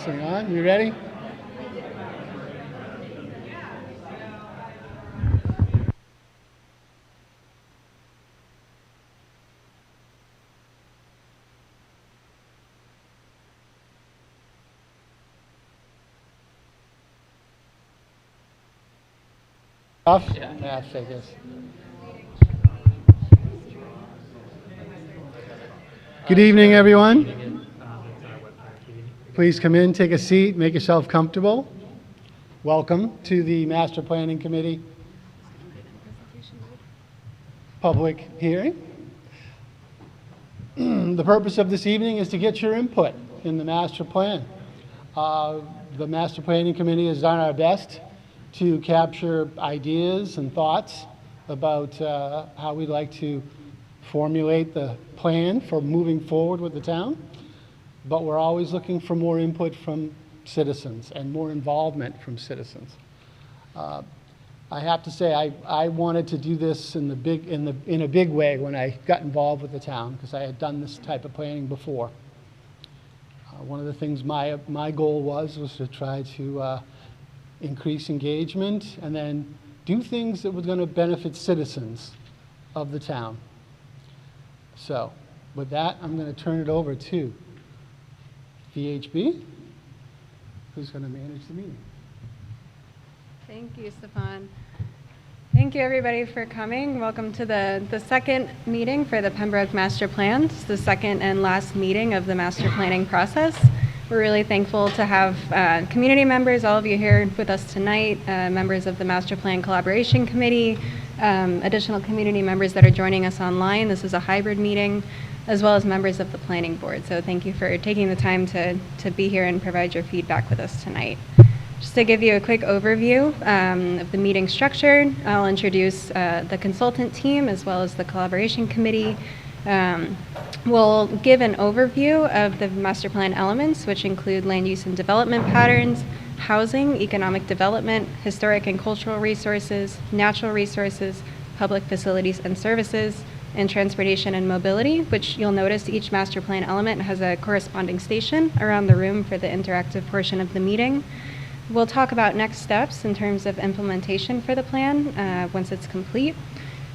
thing on. You ready? Off? Yeah, I guess. Good evening, everyone. Please come in, take a seat, make yourself comfortable. Welcome to the Master Planning Committee public hearing. The purpose of this evening is to get your input in the master plan. The Master Planning Committee has done our best to capture ideas and thoughts about how we'd like to formulate the plan for moving forward with the town. But we're always looking for more input from citizens and more involvement from citizens. I have to say, I wanted to do this in a big way when I got involved with the town, because I had done this type of planning before. One of the things my goal was to try to increase engagement and then do things that were going to benefit citizens of the town. So with that, I'm going to turn it over to VHB, who's going to manage the meeting. Thank you, Stefan. Thank you, everybody, for coming. Welcome to the second meeting for the Pembroke Master Plan. It's the second and last meeting of the master planning process. We're really thankful to have community members, all of you here with us tonight, members of the Master Plan Collaboration Committee, additional community members that are joining us online. This is a hybrid meeting, as well as members of the Planning Board. So thank you for taking the time to be here and provide your feedback with us tonight. Just to give you a quick overview of the meeting structure, I'll introduce the consultant team as well as the collaboration committee. We'll give an overview of the master plan elements, which include land use and development patterns, housing, economic development, historic and cultural resources, natural resources, public facilities and services, and transportation and mobility, which you'll notice each master plan element has a corresponding station around the room for the interactive portion of the meeting. We'll talk about next steps in terms of implementation for the plan once it's complete.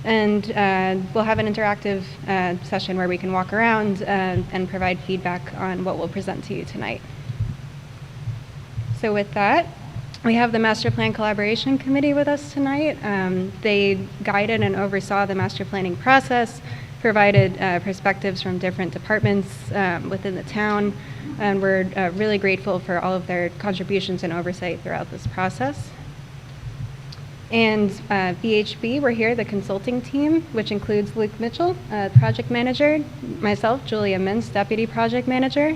And we'll have an interactive session where we can walk around and provide feedback on what we'll present to you tonight. So with that, we have the Master Plan Collaboration Committee with us tonight. They guided and oversaw the master planning process, provided perspectives from different departments within the town, and we're really grateful for all of their contributions and oversight throughout this process. And VHB, we're here, the consulting team, which includes Luke Mitchell, project manager, myself, Julia Mintz, deputy project manager.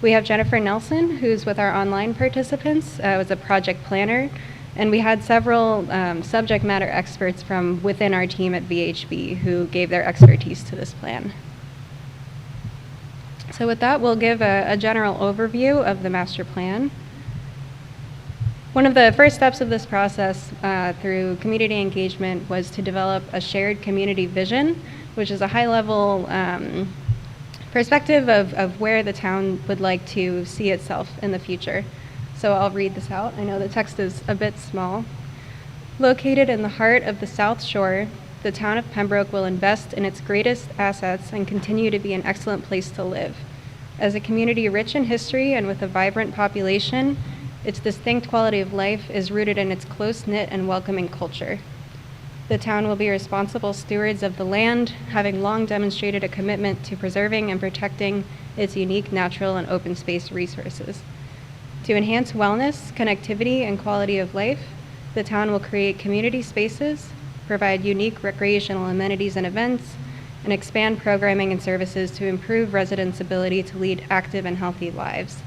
We have Jennifer Nelson, who's with our online participants, was a project planner. And we had several subject matter experts from within our team at VHB who gave their expertise to this plan. So with that, we'll give a general overview of the master plan. One of the first steps of this process through community engagement was to develop a shared community vision, which is a high-level perspective of where the town would like to see itself in the future. So I'll read this out. I know the text is a bit small. Located in the heart of the South Shore, the town of Pembroke will invest in its greatest assets and continue to be an excellent place to live. As a community rich in history and with a vibrant population, its distinct quality of life is rooted in its close-knit and welcoming culture. The town will be responsible stewards of the land, having long demonstrated a commitment to preserving and protecting its unique natural and open space resources. To enhance wellness, connectivity, and quality of life, the town will create community spaces, provide unique recreational amenities and events, and expand programming and services to improve residents' ability to lead active and healthy lives.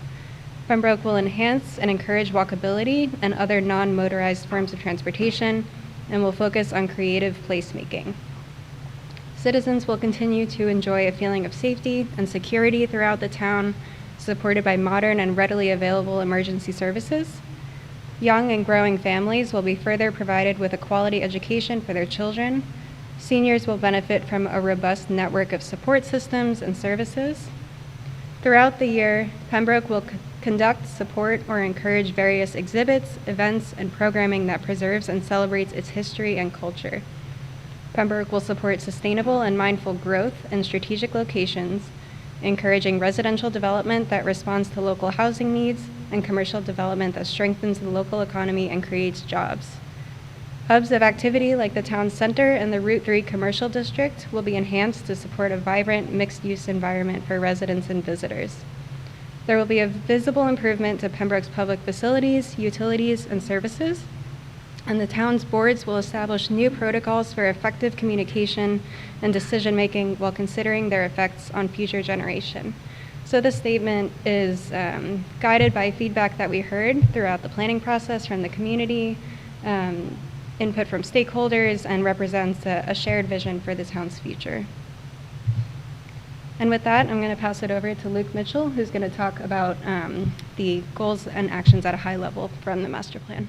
Pembroke will enhance and encourage walkability and other non-motorized forms of transportation, and will focus on creative placemaking. Citizens will continue to enjoy a feeling of safety and security throughout the town, supported by modern and readily available emergency services. Young and growing families will be further provided with a quality education for their children. Seniors will benefit from a robust network of support systems and services. Throughout the year, Pembroke will conduct, support, or encourage various exhibits, events, and programming that preserves and celebrates its history and culture. Pembroke will support sustainable and mindful growth in strategic locations, encouraging residential development that responds to local housing needs and commercial development that strengthens the local economy and creates jobs. Hubs of activity like the town center and the Route 3 commercial district will be enhanced to support a vibrant mixed-use environment for residents and visitors. There will be a visible improvement to Pembroke's public facilities, utilities, and services, and the town's boards will establish new protocols for effective communication and decision-making while considering their effects on future generation. So this statement is guided by feedback that we heard throughout the planning process from the community, input from stakeholders, and represents a shared vision for the town's future. And with that, I'm going to pass it over to Luke Mitchell, who's going to talk about the goals and actions at a high level from the master plan.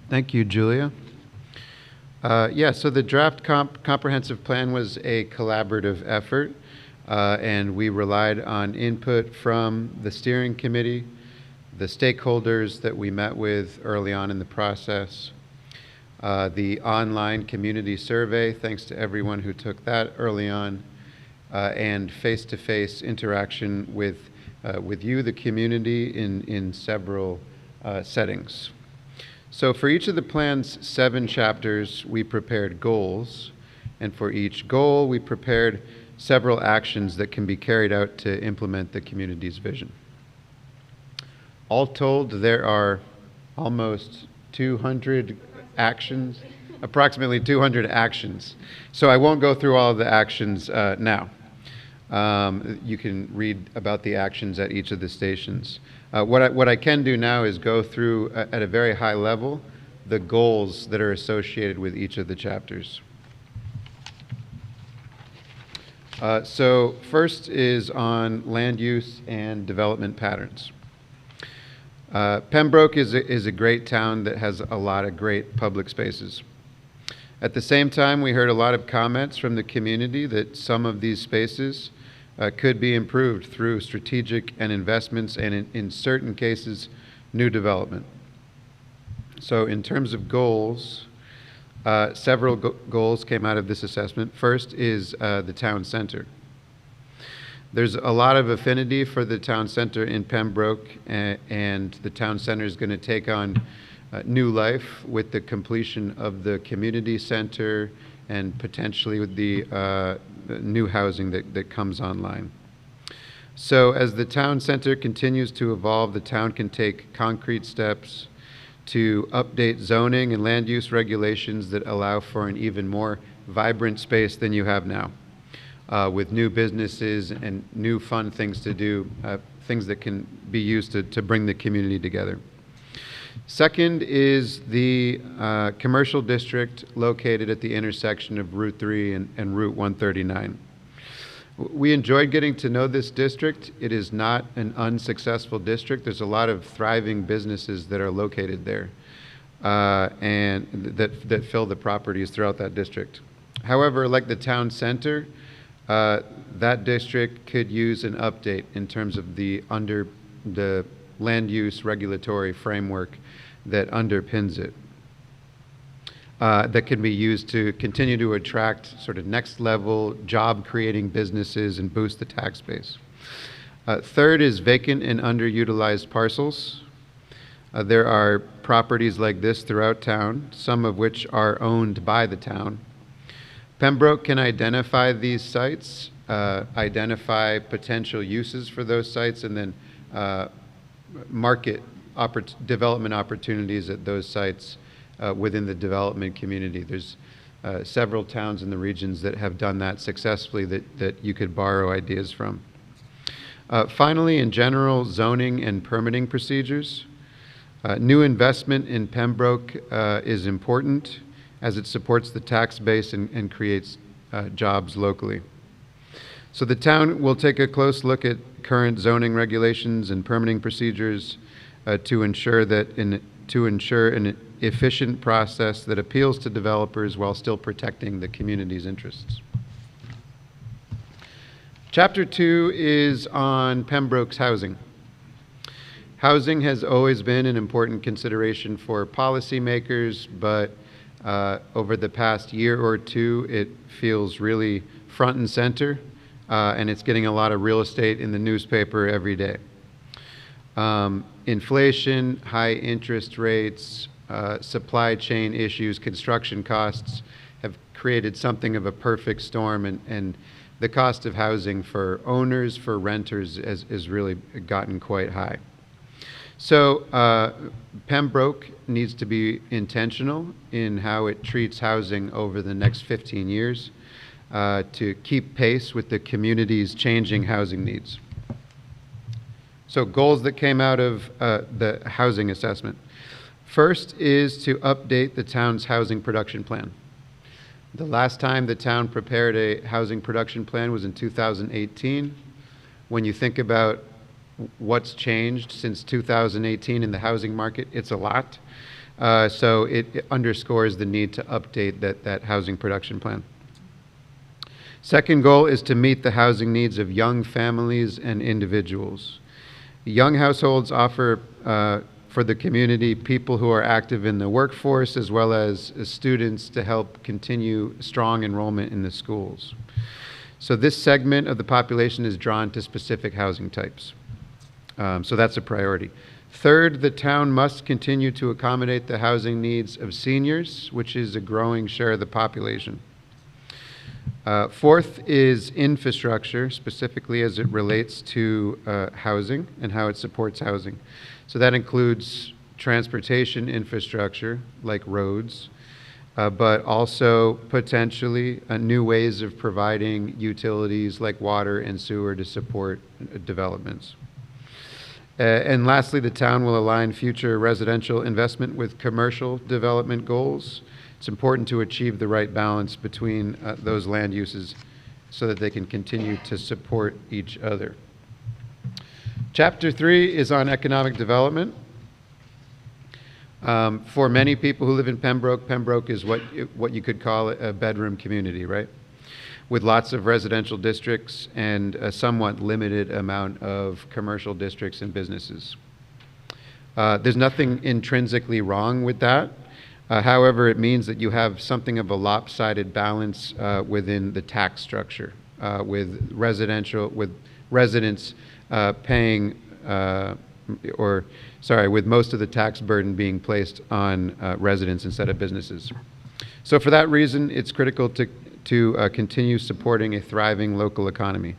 Thank you, Julia. So the draft comprehensive plan was a collaborative effort, and we relied on input from the steering committee, the stakeholders that we met with early on in the process, the online community survey, thanks to everyone who took that early on, and face-to-face interaction with you, the community, in several settings. So for each of the plan's 7 chapters, we prepared goals, and for each goal, we prepared several actions that can be carried out to implement the community's vision. All told, there are almost 200 actions, approximately 200 actions. So I won't go through all of the actions now. You can read about the actions at each of the stations. What I can do now is go through, at a very high level, the goals that are associated with each of the chapters. So first is on land use and development patterns. Pembroke is a great town that has a lot of great public spaces. At the same time, we heard a lot of comments from the community that some of these spaces could be improved through strategic and investments and in certain cases, new development. So in terms of goals, several goals came out of this assessment. First is the town center. There's a lot of affinity for the town center in Pembroke, and the town center is going to take on new life with the completion of the community center and potentially with the new housing that comes online. So as the town center continues to evolve, the town can take concrete steps to update zoning and land use regulations that allow for an even more vibrant space than you have now, with new businesses and new fun things to do, things that can be used to bring the community together. Second is the commercial district located at the intersection of Route 3 and Route 139. We enjoyed getting to know this district. It is not an unsuccessful district. There's a lot of thriving businesses that are located there and that fill the properties throughout that district. However, like the town center, that district could use an update in terms of the land use regulatory framework that underpins it, that can be used to continue to attract sort of next level job creating businesses and boost the tax base. Third is vacant and underutilized parcels. There are properties like this throughout town, some of which are owned by the town. Pembroke can identify these sites, identify potential uses for those sites, and then market development opportunities at those sites within the development community. There's several towns in the regions that have done that successfully that you could borrow ideas from. Finally, in general, zoning and permitting procedures. New investment in Pembroke is important as it supports the tax base and creates jobs locally. So the town will take a close look at current zoning regulations and permitting procedures to ensure an efficient process that appeals to developers while still protecting the community's interests. Chapter 2 is on Pembroke's housing. Housing has always been an important consideration for policymakers, but over the past year or two, it feels really front and center, and it's getting a lot of real estate in the newspaper every day. Inflation, high interest rates, supply chain issues, construction costs have created something of a perfect storm, and the cost of housing for owners, for renters, has really gotten quite high. So Pembroke needs to be intentional in how it treats housing over the next 15 years to keep pace with the community's changing housing needs. So goals that came out of the housing assessment. First is to update the town's housing production plan. The last time the town prepared a housing production plan was in 2018. When you think about what's changed since 2018 in the housing market, it's a lot. So it underscores the need to update that housing production plan. Second goal is to meet the housing needs of young families and individuals. Young households offer for the community people who are active in the workforce as well as students to help continue strong enrollment in the schools. So this segment of the population is drawn to specific housing types. So that's a priority. Third, the town must continue to accommodate the housing needs of seniors, which is a growing share of the population. Fourth is infrastructure, specifically as it relates to housing and how it supports housing. So that includes transportation infrastructure, like roads, but also potentially new ways of providing utilities like water and sewer to support developments. And lastly, the town will align future residential investment with commercial development goals. It's important to achieve the right balance between those land uses so that they can continue to support each other. Chapter 3 is on economic development. For many people who live in Pembroke, Pembroke is what you could call a bedroom community, right? With lots of residential districts and a somewhat limited amount of commercial districts and businesses. There's nothing intrinsically wrong with that. However, it means that you have something of a lopsided balance within the tax structure, with residents paying, with most of the tax burden being placed on residents instead of businesses. So for that reason, it's critical to continue supporting a thriving local economy.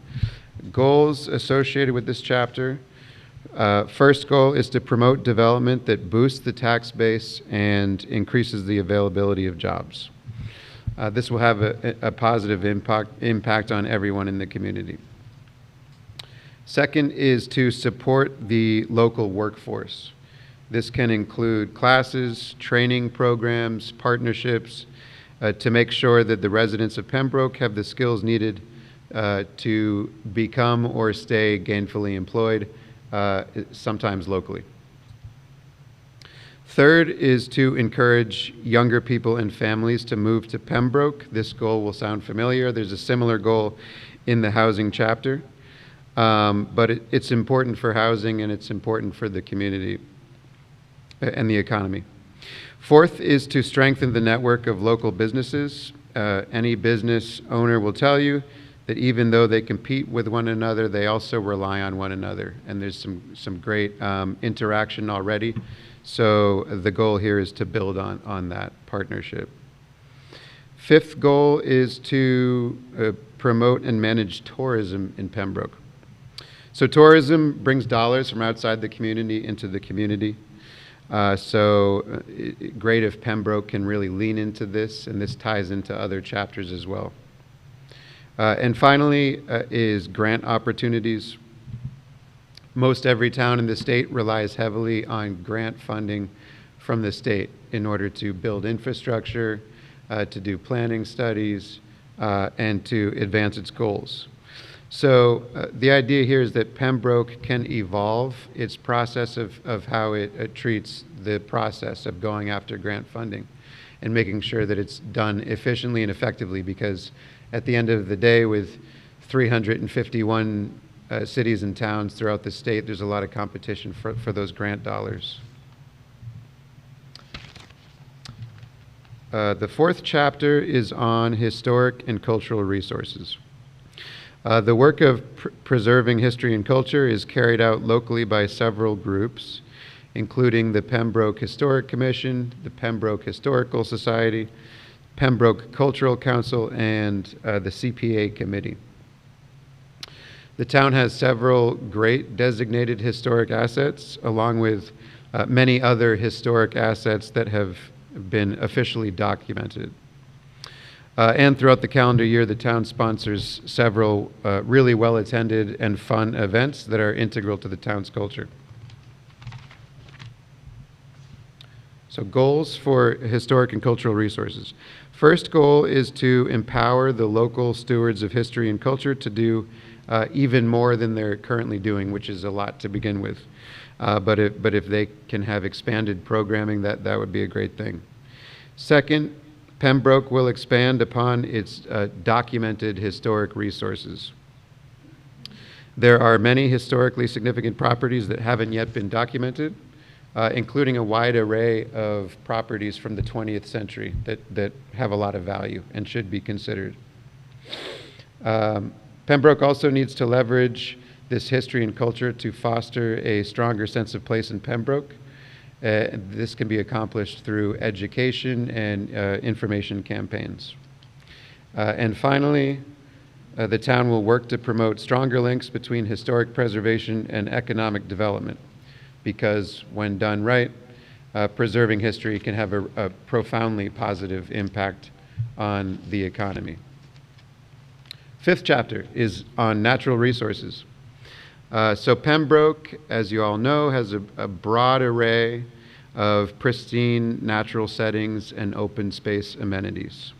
Goals associated with this chapter. First goal is to promote development that boosts the tax base and increases the availability of jobs. This will have a positive impact on everyone in the community. Second is to support the local workforce. This can include classes, training programs, partnerships, to make sure that the residents of Pembroke have the skills needed to become or stay gainfully employed, sometimes locally. Third is to encourage younger people and families to move to Pembroke. This goal will sound familiar. There's a similar goal in the housing chapter, but it's important for housing and it's important for the community and the economy. Fourth is to strengthen the network of local businesses. Any business owner will tell you that even though they compete with one another, they also rely on one another. And there's some great interaction already. So the goal here is to build on that partnership. Fifth goal is to promote and manage tourism in Pembroke. So tourism brings dollars from outside the community into the community. Great if Pembroke can really lean into this, and this ties into other chapters as well. And finally is grant opportunities. Most every town in the state relies heavily on grant funding from the state in order to build infrastructure, to do planning studies, and to advance its goals. So the idea here is that Pembroke can evolve its process of how it treats the process of going after grant funding and making sure that it's done efficiently and effectively, because at the end of the day, with 351 cities and towns throughout the state. There's a lot of competition for those grant dollars. The fourth chapter is on historic and cultural resources. The work of preserving history and culture is carried out locally by several groups, including the Pembroke Historic Commission, the Pembroke Historical Society, Pembroke Cultural Council, and the CPA Committee. The town has several great designated historic assets, along with many other historic assets that have been officially documented. And throughout the calendar year, the town sponsors several really well-attended and fun events that are integral to the town's culture. So goals for historic and cultural resources. First goal is to empower the local stewards of history and culture to do even more than they're currently doing, which is a lot to begin with. But if they can have expanded programming, that would be a great thing. Second, Pembroke will expand upon its documented historic resources. There are many historically significant properties that haven't yet been documented, including a wide array of properties from the 20th century that have a lot of value and should be considered. Pembroke also needs to leverage this history and culture to foster a stronger sense of place in Pembroke. This can be accomplished through education and information campaigns. And finally, the town will work to promote stronger links between historic preservation and economic development, because when done right, preserving history can have a profoundly positive impact on the economy. Fifth chapter is on natural resources. So Pembroke, as you all know, has a broad array of pristine natural settings and open space amenities.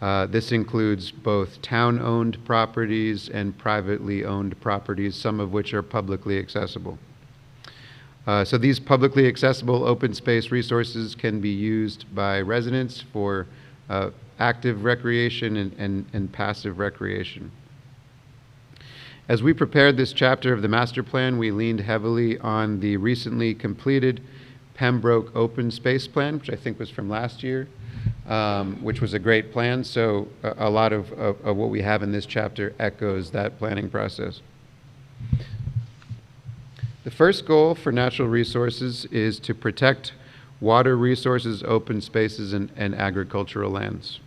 This includes both town-owned properties and privately owned properties, some of which are publicly accessible. So these publicly accessible open space resources can be used by residents for active recreation and passive recreation. As we prepared this chapter of the master plan, we leaned heavily on the recently completed Pembroke Open Space Plan, which I think was from last year, which was a great plan. So a lot of what we have in this chapter echoes that planning process. The first goal for natural resources is to protect water resources, open spaces, and agricultural lands.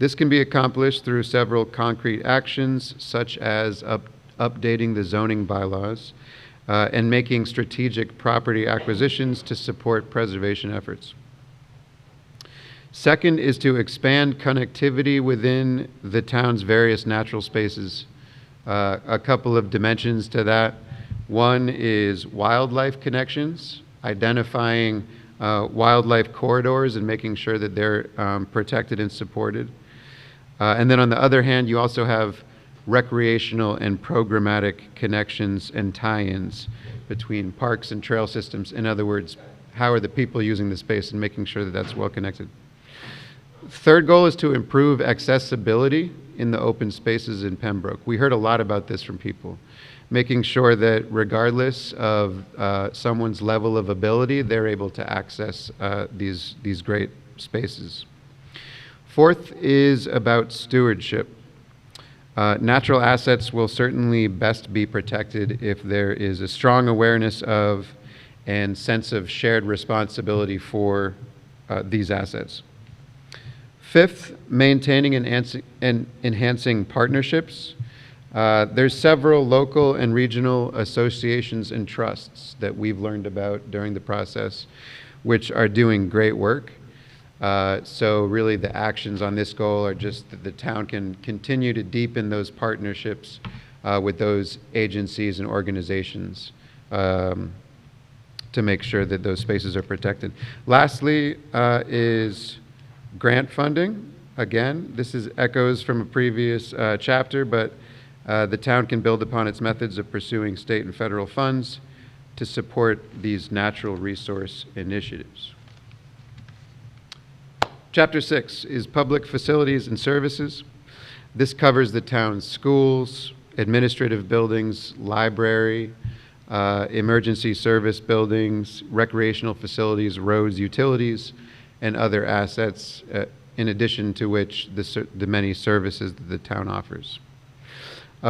This can be accomplished through several concrete actions, such as updating the zoning bylaws and making strategic property acquisitions to support preservation efforts. Second is to expand connectivity within the town's various natural spaces. A couple of dimensions to that. One is wildlife connections, identifying wildlife corridors and making sure that they're protected and supported. And then on the other hand, you also have recreational and programmatic connections and tie-ins between parks and trail systems. In other words, how are the people using the space and making sure that that's well connected. Third goal is to improve accessibility in the open spaces in Pembroke. We heard a lot about this from people, making sure that regardless of someone's level of ability, they're able to access these great spaces. Fourth is about stewardship. Natural assets will certainly best be protected if there is a strong awareness of and sense of shared responsibility for these assets. Fifth, maintaining and enhancing partnerships. There's several local and regional associations and trusts that we've learned about during the process, which are doing great work. So really the actions on this goal are just that the town can continue to deepen those partnerships with those agencies and organizations to make sure that those spaces are protected. Lastly is grant funding. Again, this is echoes from a previous chapter, but the town can build upon its methods of pursuing state and federal funds to support these natural resource initiatives. Chapter 6 is public facilities and services. This covers the town's schools, administrative buildings, library, emergency service buildings, recreational facilities, roads, utilities, and other assets, in addition to which the many services that the town offers.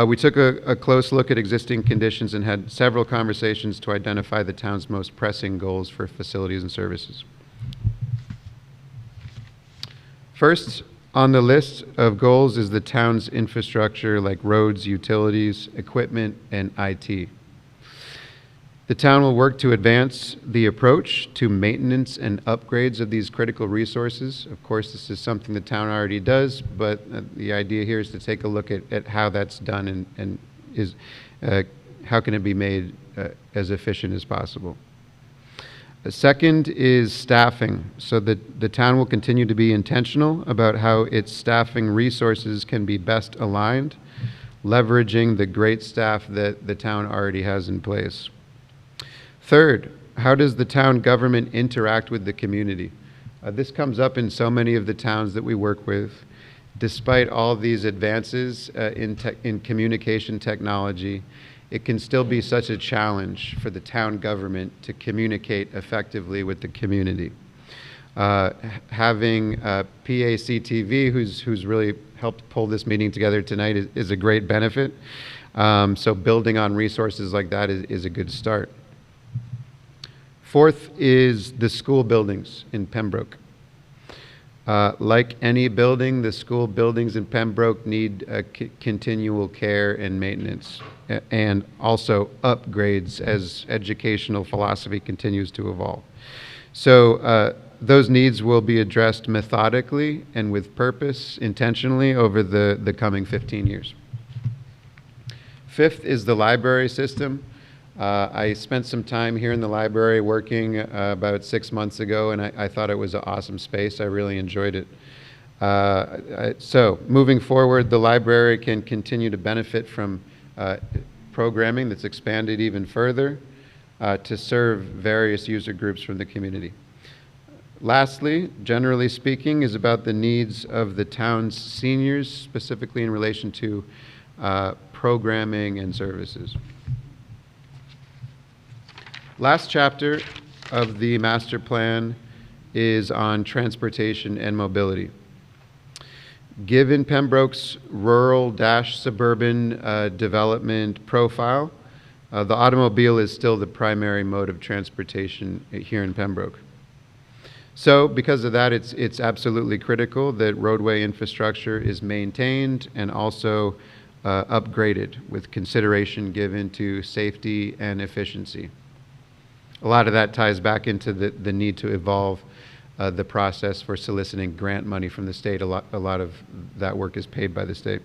We took a close look at existing conditions and had several conversations to identify the town's most pressing goals for facilities and services. First on the list of goals is the town's infrastructure like roads, utilities, equipment, and IT. The town will work to advance the approach to maintenance and upgrades of these critical resources. Of course, this is something the town already does, but the idea here is to take a look at how that's done and how can it be made as efficient as possible. The second is staffing, so that the town will continue to be intentional about how its staffing resources can be best aligned, leveraging the great staff that the town already has in place. Third, how does the town government interact with the community? This comes up in so many of the towns that we work with. Despite all these advances in communication technology, it can still be such a challenge for the town government to communicate effectively with the community. Having PACTV, who's really helped pull this meeting together tonight, is a great benefit. So building on resources like that is a good start. Fourth is the school buildings in Pembroke. Like any building, the school buildings in Pembroke need continual care and maintenance, and also upgrades as educational philosophy continues to evolve. So those needs will be addressed methodically and with purpose, intentionally, over the coming 15 years. Fifth is the library system. I spent some time here in the library working about 6 months ago, and I thought it was an awesome space. I really enjoyed it. So moving forward, the library can continue to benefit from programming that's expanded even further to serve various user groups from the community. Lastly, generally speaking, is about the needs of the town's seniors, specifically in relation to programming and services. Last chapter of the master plan is on transportation and mobility. Given Pembroke's rural-suburban development profile, the automobile is still the primary mode of transportation here in Pembroke. So because of that, it's absolutely critical that roadway infrastructure is maintained and also upgraded with consideration given to safety and efficiency. A lot of that ties back into the need to evolve the process for soliciting grant money from the state. A lot of that work is paid by the state.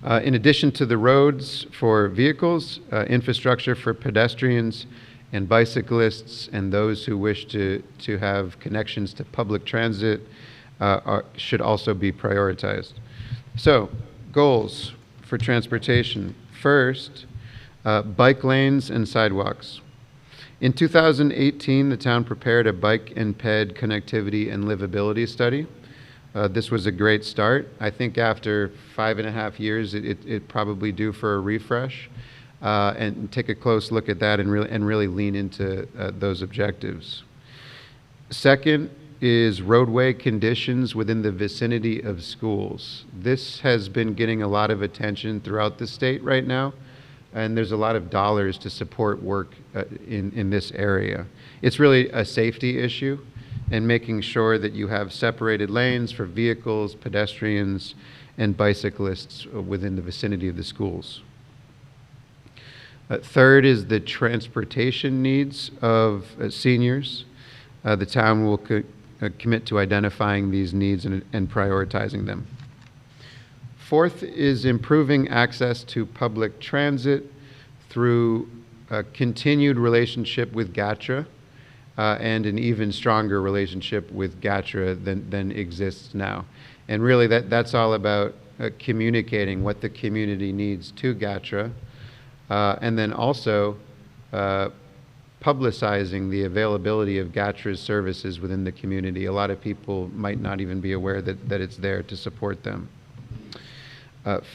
In addition to the roads for vehicles, infrastructure for pedestrians and bicyclists and those who wish to have connections to public transit should also be prioritized. So, goals for transportation. First, bike lanes and sidewalks. In 2018, the town prepared a bike and ped connectivity and livability study. This was a great start. I think after 5.5 years, it probably due for a refresh, and take a close look at that and really lean into those objectives. Second is roadway conditions within the vicinity of schools. This has been getting a lot of attention throughout the state right now, and there's a lot of dollars to support work in this area. It's really a safety issue, and making sure that you have separated lanes for vehicles, pedestrians, and bicyclists within the vicinity of the schools. Third is the transportation needs of seniors. The town will commit to identifying these needs and prioritizing them. Fourth is improving access to public transit through a continued relationship with GATRA and an even stronger relationship with GATRA than exists now. And really that's all about communicating what the community needs to GATRA, and then also publicizing the availability of GATRA's services within the community. A lot of people might not even be aware that it's there to support them.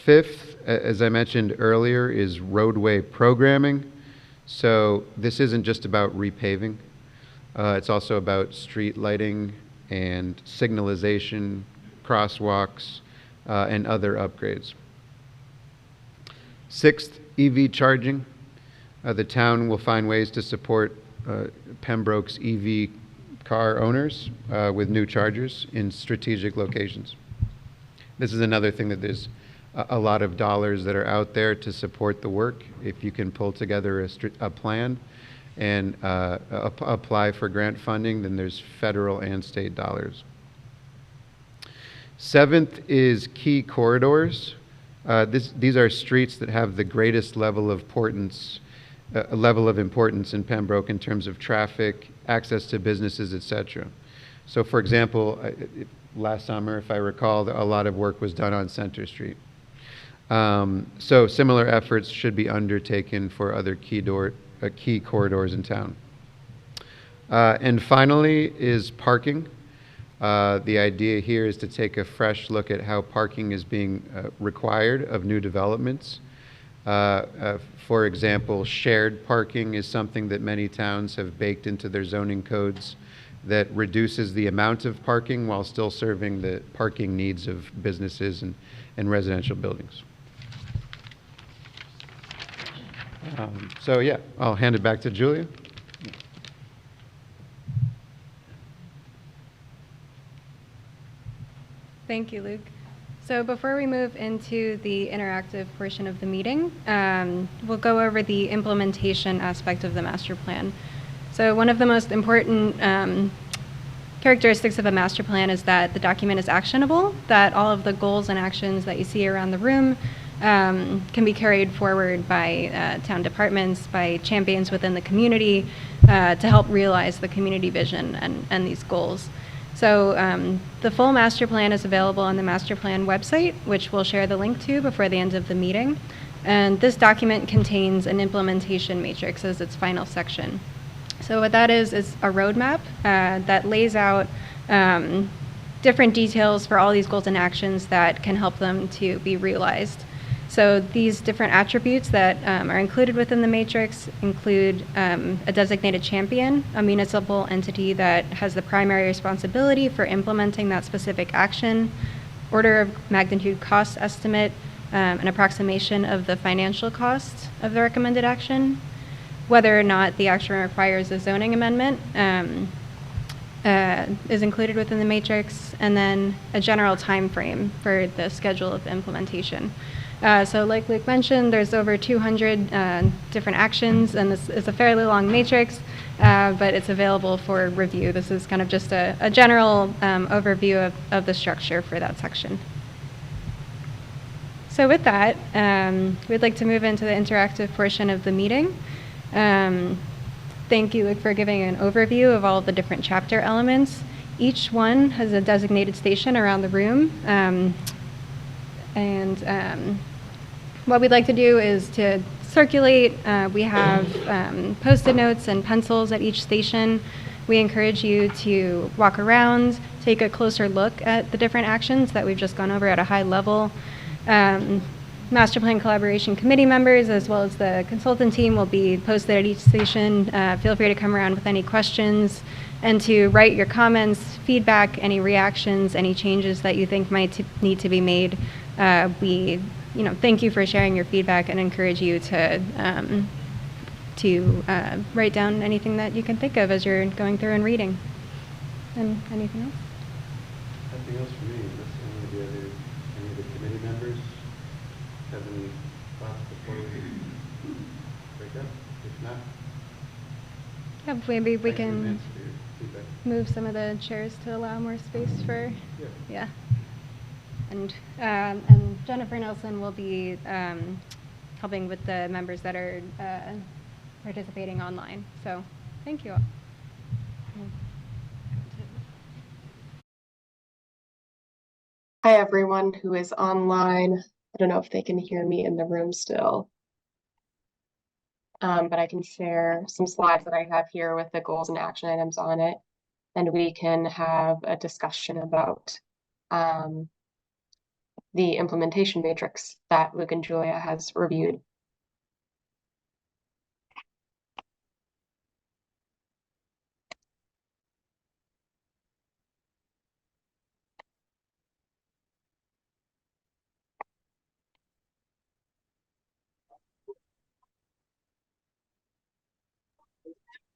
Fifth, as I mentioned earlier, is roadway programming. So this isn't just about repaving. It's also about street lighting and signalization, crosswalks, and other upgrades. Sixth, EV charging. The town will find ways to support Pembroke's EV car owners with new chargers in strategic locations. This is another thing that there's a lot of dollars that are out there to support the work. If you can pull together a plan and apply for grant funding, then there's federal and state dollars. Seventh is key corridors. These are streets that have the greatest level of importance in Pembroke in terms of traffic, access to businesses, etc. So, for example, last summer, if I recall, a lot of work was done on Center Street. So similar efforts should be undertaken for other key corridors in town. And finally is parking. The idea here is to take a fresh look at how parking is being required of new developments. For example, shared parking is something that many towns have baked into their zoning codes that reduces the amount of parking while still serving the parking needs of businesses and residential buildings. So yeah, I'll hand it back to Julia. Thank you, Luke. So before we move into the interactive portion of the meeting, we'll go over the implementation aspect of the master plan. So one of the most important characteristics of a master plan is that the document is actionable, that all of the goals and actions that you see around the room can be carried forward by town departments, by champions within the community to help realize the community vision and these goals. So the full master plan is available on the master plan website, which we'll share the link to before the end of the meeting. And this document contains an implementation matrix as its final section. So what that is a roadmap that lays out different details for all these goals and actions that can help them to be realized. So these different attributes that are included within the matrix include a designated champion, a municipal entity that has the primary responsibility for implementing that specific action, order of magnitude cost estimate, an approximation of the financial cost of the recommended action, whether or not the action requires a zoning amendment is included within the matrix, and then a general time frame for the schedule of implementation. So like Luke mentioned, there's over 200 different actions, and this is a fairly long matrix, but it's available for review. This is kind of just a general overview of the structure for that section. So with that, we'd like to move into the interactive portion of the meeting. Thank you, Luke, for giving an overview of all of the different chapter elements. Each one has a designated station around the room. What we'd like to do is to circulate. We have Post-it notes and pencils at each station. We encourage you to walk around, take a closer look at the different actions that we've just gone over at a high level. Master Plan Collaboration Committee members, as well as the consultant team, will be posted at each station. Feel free to come around with any questions and to write your comments, feedback, any reactions, any changes that you think might need to be made. We thank you for sharing your feedback and encourage you to write down anything that you can think of as you're going through and reading. And anything else? Nothing else for me. Unless any of the committee members have any thoughts before we break up? If not, Yeah, maybe we thanks in can advance for your feedback. move some of the chairs to allow more space for, yeah. And Jennifer Nelson will be helping with the members that are participating online. So thank you all. Hi, everyone who is online. I don't know if they can hear me in the room still. But I can share some slides that I have here with the goals and action items on it, and we can have a discussion about the implementation matrix that Luke and Julia has reviewed.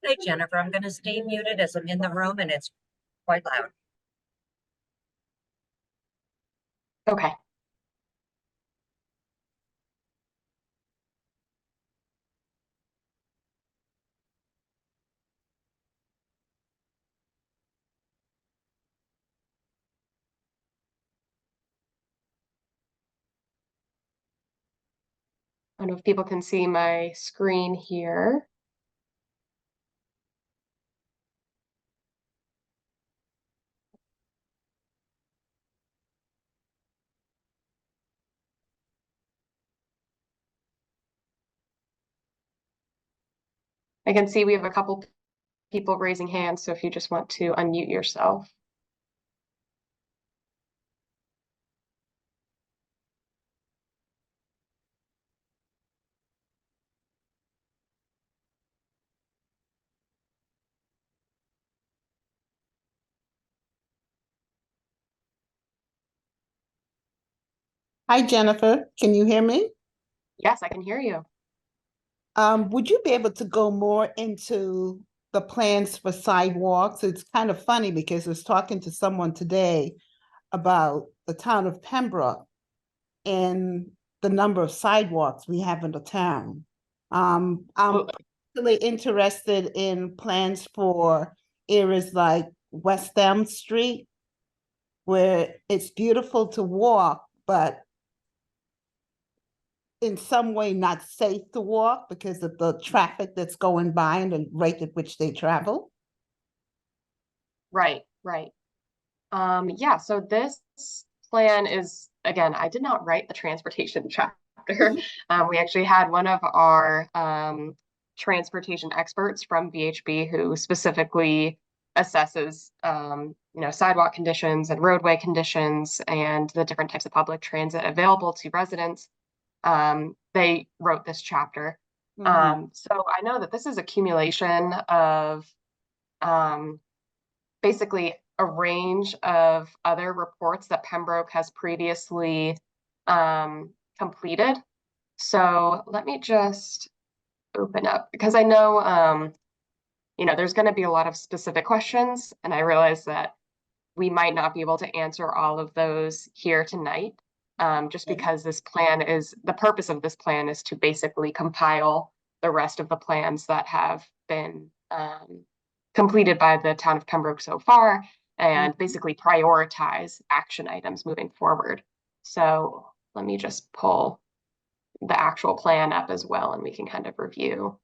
Hey, Jennifer, I'm going to stay muted as I'm in the room and it's quite loud. Okay. I don't know if people can see my screen here. I can see we have a couple people raising hands, so if you just want to unmute yourself. Hi, Jennifer. Can you hear me? Yes, I can hear you. Would you be able to go more into the plans for sidewalks? It's kind of funny because I was talking to someone today about the town of Pembroke and the number of sidewalks we have in the town. I'm particularly interested in plans for areas like West Elm Street, where it's beautiful to walk, but in some way not safe to walk because of the traffic that's going by and the rate at which they travel. Right, right. Yeah, so this plan is, again, I did not write the transportation chapter. We actually had one of our transportation experts from VHB who specifically assesses, sidewalk conditions and roadway conditions and the different types of public transit available to residents. They wrote this chapter. So I know that this is accumulation of basically a range of other reports that Pembroke has previously completed. So let me just open up because I know, there's going to be a lot of specific questions, and I realize that we might not be able to answer all of those here tonight, just because the purpose of this plan is to basically compile the rest of the plans that have been completed by the town of Pembroke so far and basically prioritize action items moving forward. So let me just pull the actual plan up as well, and we can kind of review.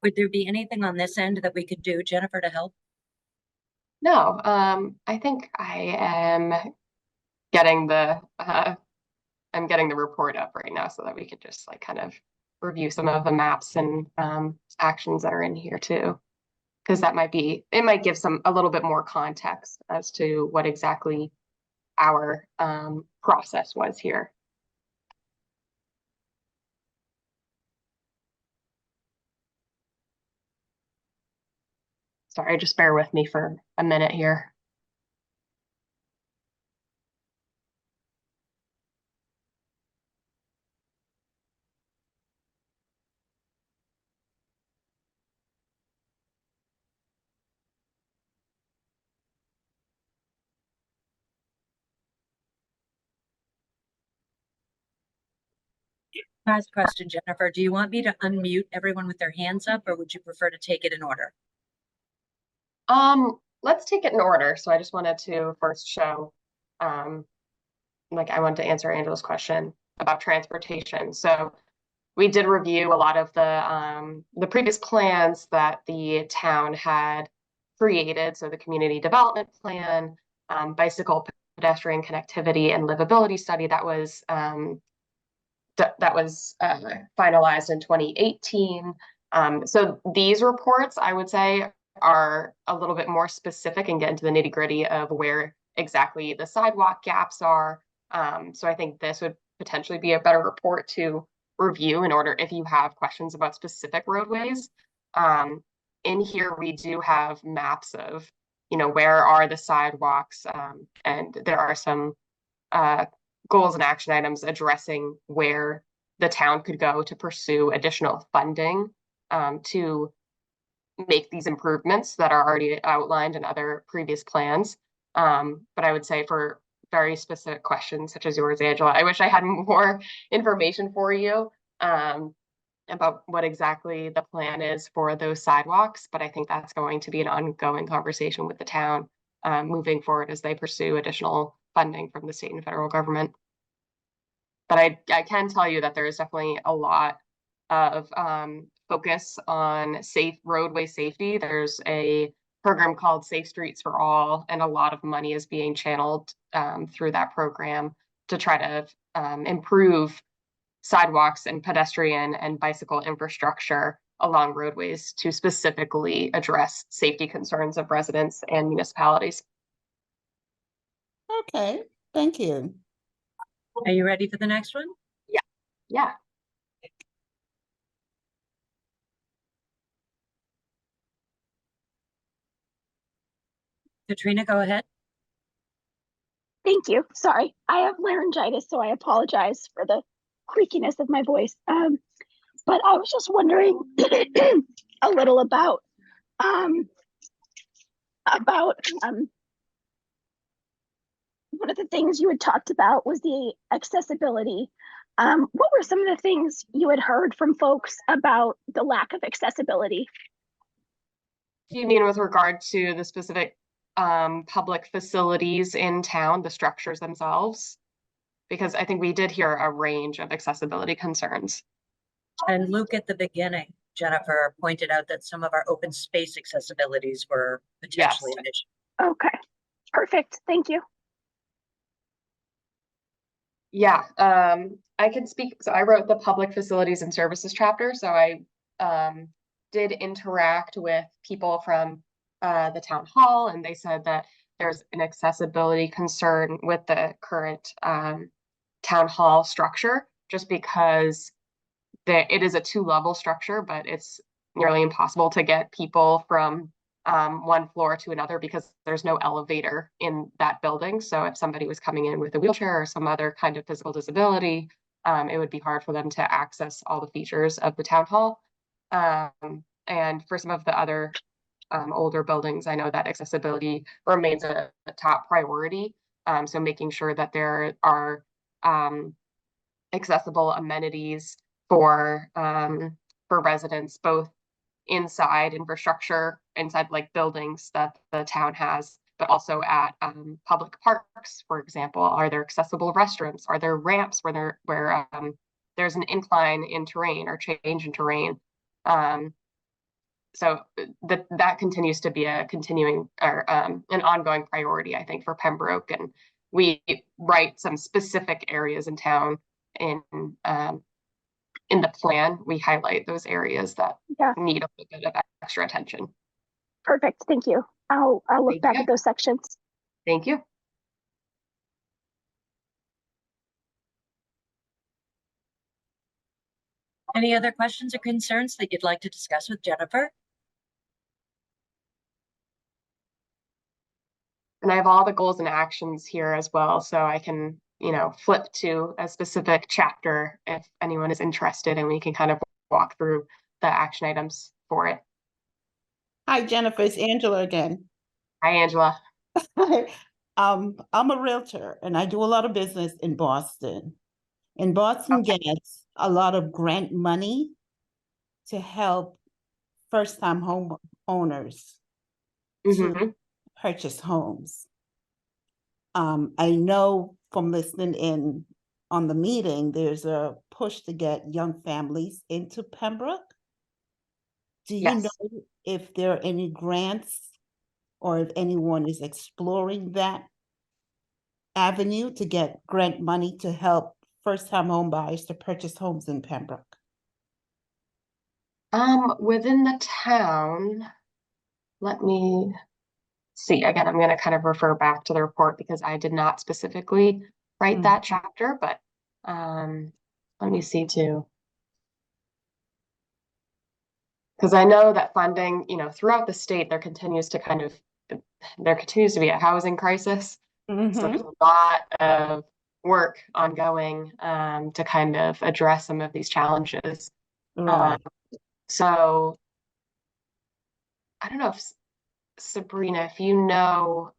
Would there be anything on this end that we could do, Jennifer, to help? No, I think I am getting I'm getting the report up right now so that we could just like kind of review some of the maps and actions that are in here too. Because it might give a little bit more context as to what exactly our process was here. Sorry, just bear with me for a minute here. Last question, Jennifer. Do you want me to unmute everyone with their hands up, or would you prefer to take it in order? Let's take it in order. So I just wanted to first show, I wanted to answer Angela's question about transportation. So we did review a lot of the previous plans that the town had created. So the community development plan, bicycle pedestrian connectivity and livability study that was finalized in 2018. So these reports, I would say, are a little bit more specific and get into the nitty-gritty of where exactly the sidewalk gaps are. So I think this would potentially be a better report to review in order if you have questions about specific roadways. In here, we do have maps of, where are the sidewalks, and there are some goals and action items addressing where the town could go to pursue additional funding to make these improvements that are already outlined in other previous plans. But I would say for very specific questions such as yours, Angela, I wish I had more information for you about what exactly the plan is for those sidewalks. But I think that's going to be an ongoing conversation with the town moving forward as they pursue additional funding from the state and federal government. But I can tell you that there is definitely a lot of focus on safe roadway safety. There's a program called Safe Streets for All, and a lot of money is being channeled through that program to try to improve sidewalks and pedestrian and bicycle infrastructure along roadways to specifically address safety concerns of residents and municipalities. Okay, thank you. Are you ready for the next one? Yeah. Katrina, go ahead. Thank you. Sorry, I have laryngitis, so I apologize for the creakiness of my voice. But I was just wondering a little about one of the things you had talked about was the accessibility. What were some of the things you had heard from folks about the lack of accessibility? You mean with regard to the specific public facilities in town, the structures themselves? Because I think we did hear a range of accessibility concerns. And Luke, at the beginning, Jennifer pointed out that some of our open space accessibilities were potentially an issue. Okay, perfect. Thank you. Yeah, I can speak. So I wrote the public facilities and services chapter. So I did interact with people from the town hall, and they said that there's an accessibility concern with the current town hall structure, just because it is a 2-level structure, but it's nearly impossible to get people from one floor to another because there's no elevator in that building. So if somebody was coming in with a wheelchair or some other kind of physical disability, it would be hard for them to access all the features of the town hall. And for some of the other older buildings, I know that accessibility remains a top priority. So making sure that there are accessible amenities for residents, both inside infrastructure, inside like buildings that the town has, but also at public parks, for example. Are there accessible restrooms? Are there ramps where there's an incline in terrain or change in terrain? So that continues to be a continuing or an ongoing priority, I think, for Pembroke. And we write some specific areas in town in the plan. We highlight those areas that need a little bit of extra attention. Perfect. Thank you. I'll look back at those sections. Thank you. Any other questions or concerns that you'd like to discuss with Jennifer? And I have all the goals and actions here as well, so I can, flip to a specific chapter if anyone is interested, and we can kind of walk through the action items for it. Hi, Jennifer, it's Angela again. Hi, Angela. I'm a realtor and I do a lot of business in Boston. And Boston gets a lot of grant money to help first-time home owners to purchase homes. I know from listening in on the meeting, there's a push to get young families into Pembroke. Do you Yes. know if there are any grants or if anyone is exploring that avenue to get grant money to help first-time home buyers to purchase homes in Pembroke? Within the town, let me see. Again, I'm going to kind of refer back to the report because I did not specifically write Mm. that chapter, but let me see too. Because I know that funding, throughout the state, there continues to be a housing crisis. So there's a lot of work ongoing to kind of address some of these challenges. Right. So I don't know if Sabrina, if you know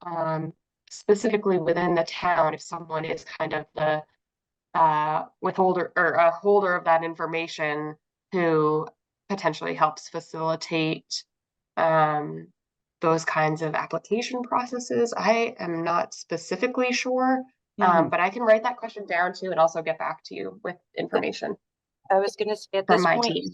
specifically within the town, if someone is kind of the withholder or a holder of that information who potentially helps facilitate those kinds of application processes. I am not specifically sure, Mhm. but I can write that question down too and also get back to you with information I was going to say at from this my point, team.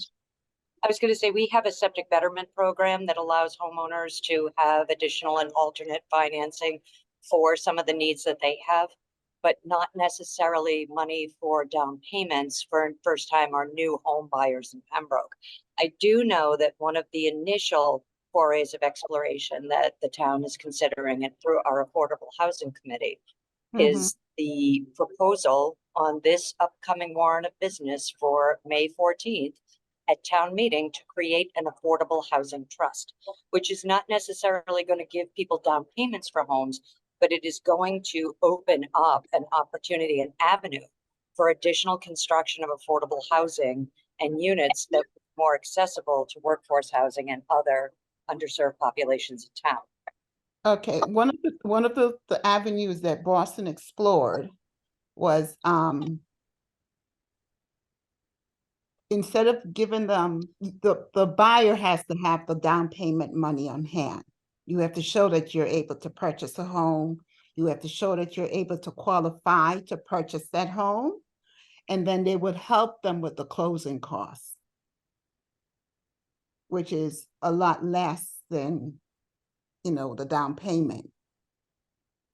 I was going to say we have a septic betterment program that allows homeowners to have additional and alternate financing for some of the needs that they have, but not necessarily money for down payments for first time or new home buyers in Pembroke. I do know that one of the initial forays of exploration that the town is considering and through our affordable housing committee is the proposal on this upcoming warrant of business for May 14th at town meeting to create an affordable housing trust, which is not necessarily going to give people down payments for homes, but it is going to open up an opportunity, an avenue for additional construction of affordable housing and units that are more accessible to workforce housing and other underserved populations in town. Okay, one of the avenues that Boston explored was instead of giving them the buyer has to have the down payment money on hand. You have to show that you're able to purchase a home. You have to show that you're able to qualify to purchase that home. And then they would help them with the closing costs, which is a lot less than, the down payment.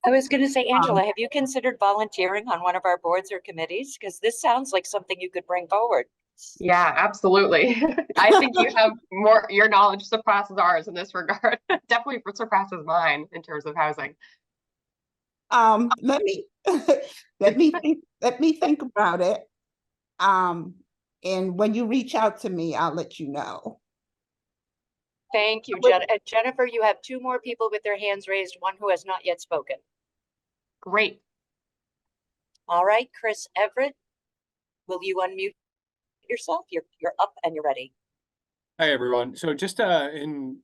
I was going to say, Angela, have you considered volunteering on one of our boards or committees? Because this sounds like something you could bring forward. Yeah, absolutely. I think you have your knowledge surpasses ours in this regard. Definitely surpasses mine in terms of housing. Let me let me think about it. And when you reach out to me, I'll let you know. Thank you, Jennifer. You have two more people with their hands raised, one who has not yet spoken. Great. All right, Chris Everett, will you unmute yourself? You're up and you're ready. Hi, everyone. So just to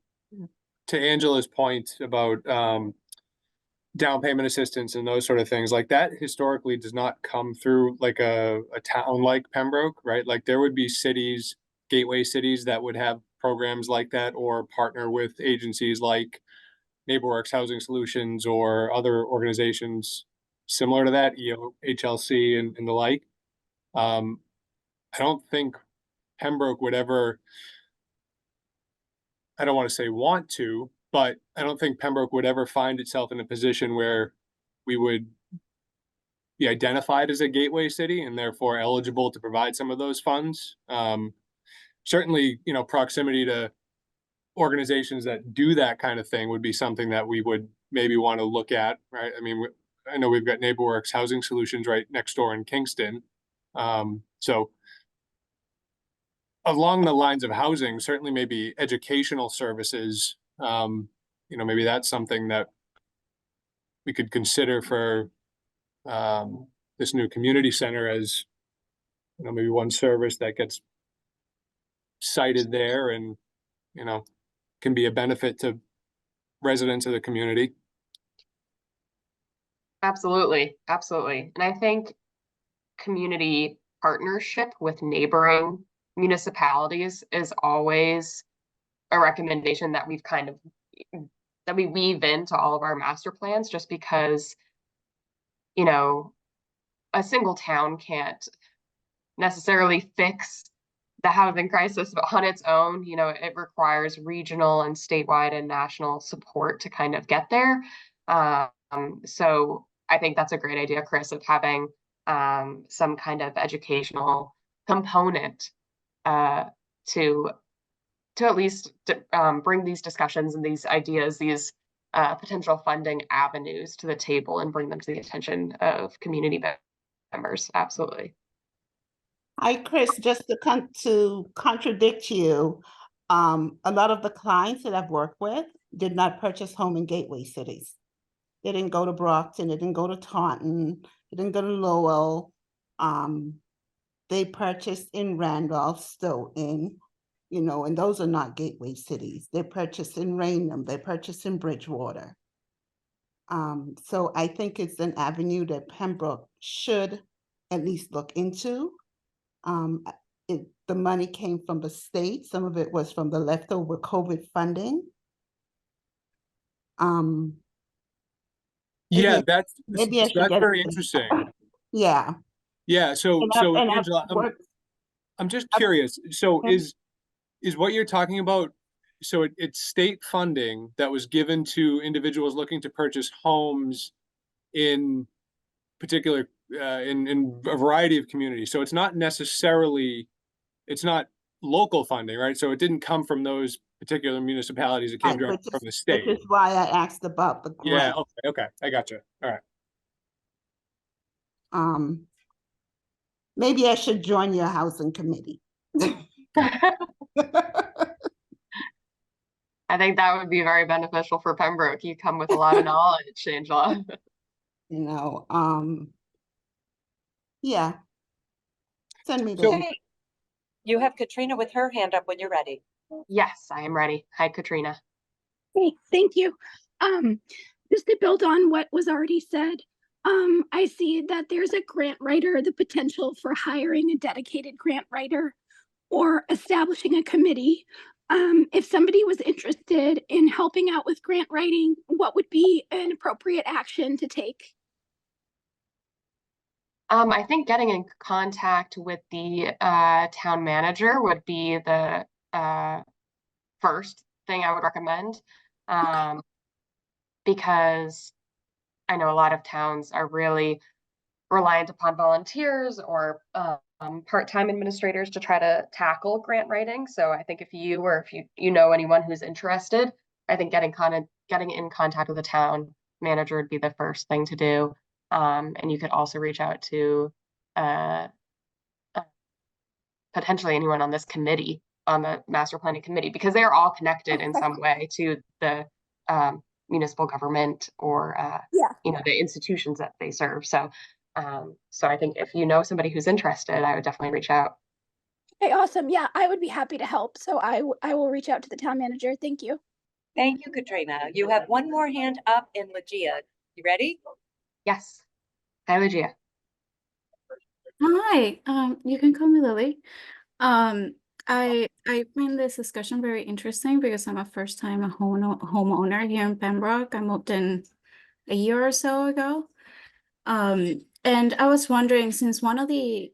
Angela's point about down payment assistance and those sort of things, like that historically does not come through like a town like Pembroke, right? Like there would be cities, gateway cities that would have programs like that or partner with agencies like NeighborWorks Housing Solutions or other organizations similar to that, HLC and the like. I don't think Pembroke would ever, I don't want to say want to, but I don't think Pembroke would ever find itself in a position where we would be identified as a gateway city and therefore eligible to provide some of those funds. Certainly, proximity to organizations that do that kind of thing would be something that we would maybe want to look at, right? I mean, I know we've got NeighborWorks Housing Solutions right next door in Kingston. So along the lines of housing, certainly maybe educational services, maybe that's something that we could consider for this new community center as, maybe one service that gets cited there and, can be a benefit to residents of the community. Absolutely. Absolutely. And I think community partnership with neighboring municipalities is always a recommendation that that we weave into all of our master plans, just because, a single town can't necessarily fix the housing crisis on its own. You know, it requires regional and statewide and national support to kind of get there. So I think that's a great idea, Chris, of having some kind of educational component to at least bring these discussions and these ideas, these potential funding avenues to the table and bring them to the attention of community members. Absolutely. Hi, Chris, just to contradict you, a lot of the clients that I've worked with did not purchase home in gateway cities. They didn't go to Brockton, they didn't go to Taunton, they didn't go to Lowell. They purchased in Randolph, Stoughton, you know, and those are not gateway cities. They purchased in Raynham, they purchased in Bridgewater. So I think it's an avenue that Pembroke should at least look into. The money came from the state. Some of it was from the leftover COVID funding. Yeah, maybe I should that's get very interesting. Yeah. Yeah. So Angela, I'm just curious. So is what you're talking about? So it's state funding that was given to individuals looking to purchase homes in particular in a variety of communities. So it's not necessarily, it's not local funding, right? So it didn't come from those particular municipalities. It came directly from the state. Which is why I asked about the grant. Yeah. Okay. I got you. All right. Maybe I should join your housing committee. I think that would be very beneficial for Pembroke. You come with a lot of knowledge, Angela. You know, yeah. Send me the Okay. You have Katrina with her hand up when you're ready. Yes, I am ready. Hi, Katrina. Hey, thank you. Just to build on what was already said, I see that there's a grant writer, the potential for hiring a dedicated grant writer or establishing a committee. If somebody was interested in helping out with grant writing, what would be an appropriate action to take? I think getting in contact with the town manager would be the first thing I would recommend, because I know a lot of towns are really reliant upon volunteers or part-time administrators to try to tackle grant writing. So I think if you know anyone who's interested, I think getting in contact with the town manager would be the first thing to do. And you could also reach out to potentially anyone on this committee, on the master planning committee, because they're all connected in some way to the municipal government or the institutions that they serve. So I think if you know somebody who's interested, I would definitely reach out. Okay, awesome. Yeah, I would be happy to help. So I will reach out to the town manager. Thank you. Thank you, Katrina. You have one more hand up in Legia. You ready? Yes. Hi, Legia. Hi, you can call me Lily. I find this discussion very interesting because I'm a first-time homeowner here in Pembroke. I moved in a year or so ago. And I was wondering, since one of the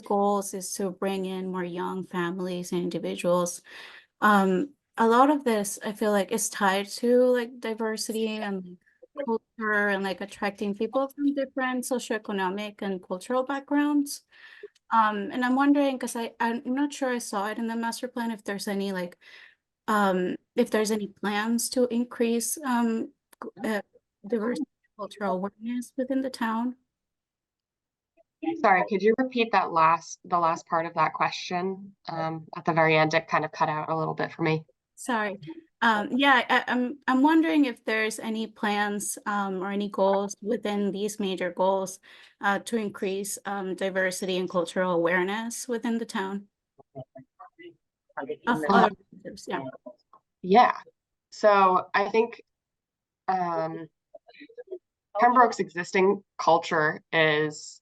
goals is to bring in more young families and individuals, a lot of this I feel like is tied to like diversity and culture and like attracting people from different socioeconomic and cultural backgrounds. And I'm wondering, because I'm not sure I saw it in the master plan, if there's any like if there's any plans to increase diversity and cultural awareness within the town. Sorry, could you repeat the last part of that question? At the very end, it kind of cut out a little bit for me. Sorry. Yeah, I'm wondering if there's any plans or any goals within these major goals to increase diversity and cultural awareness within the town. Of other initiatives, yeah. Yeah. So I think Pembroke's existing culture is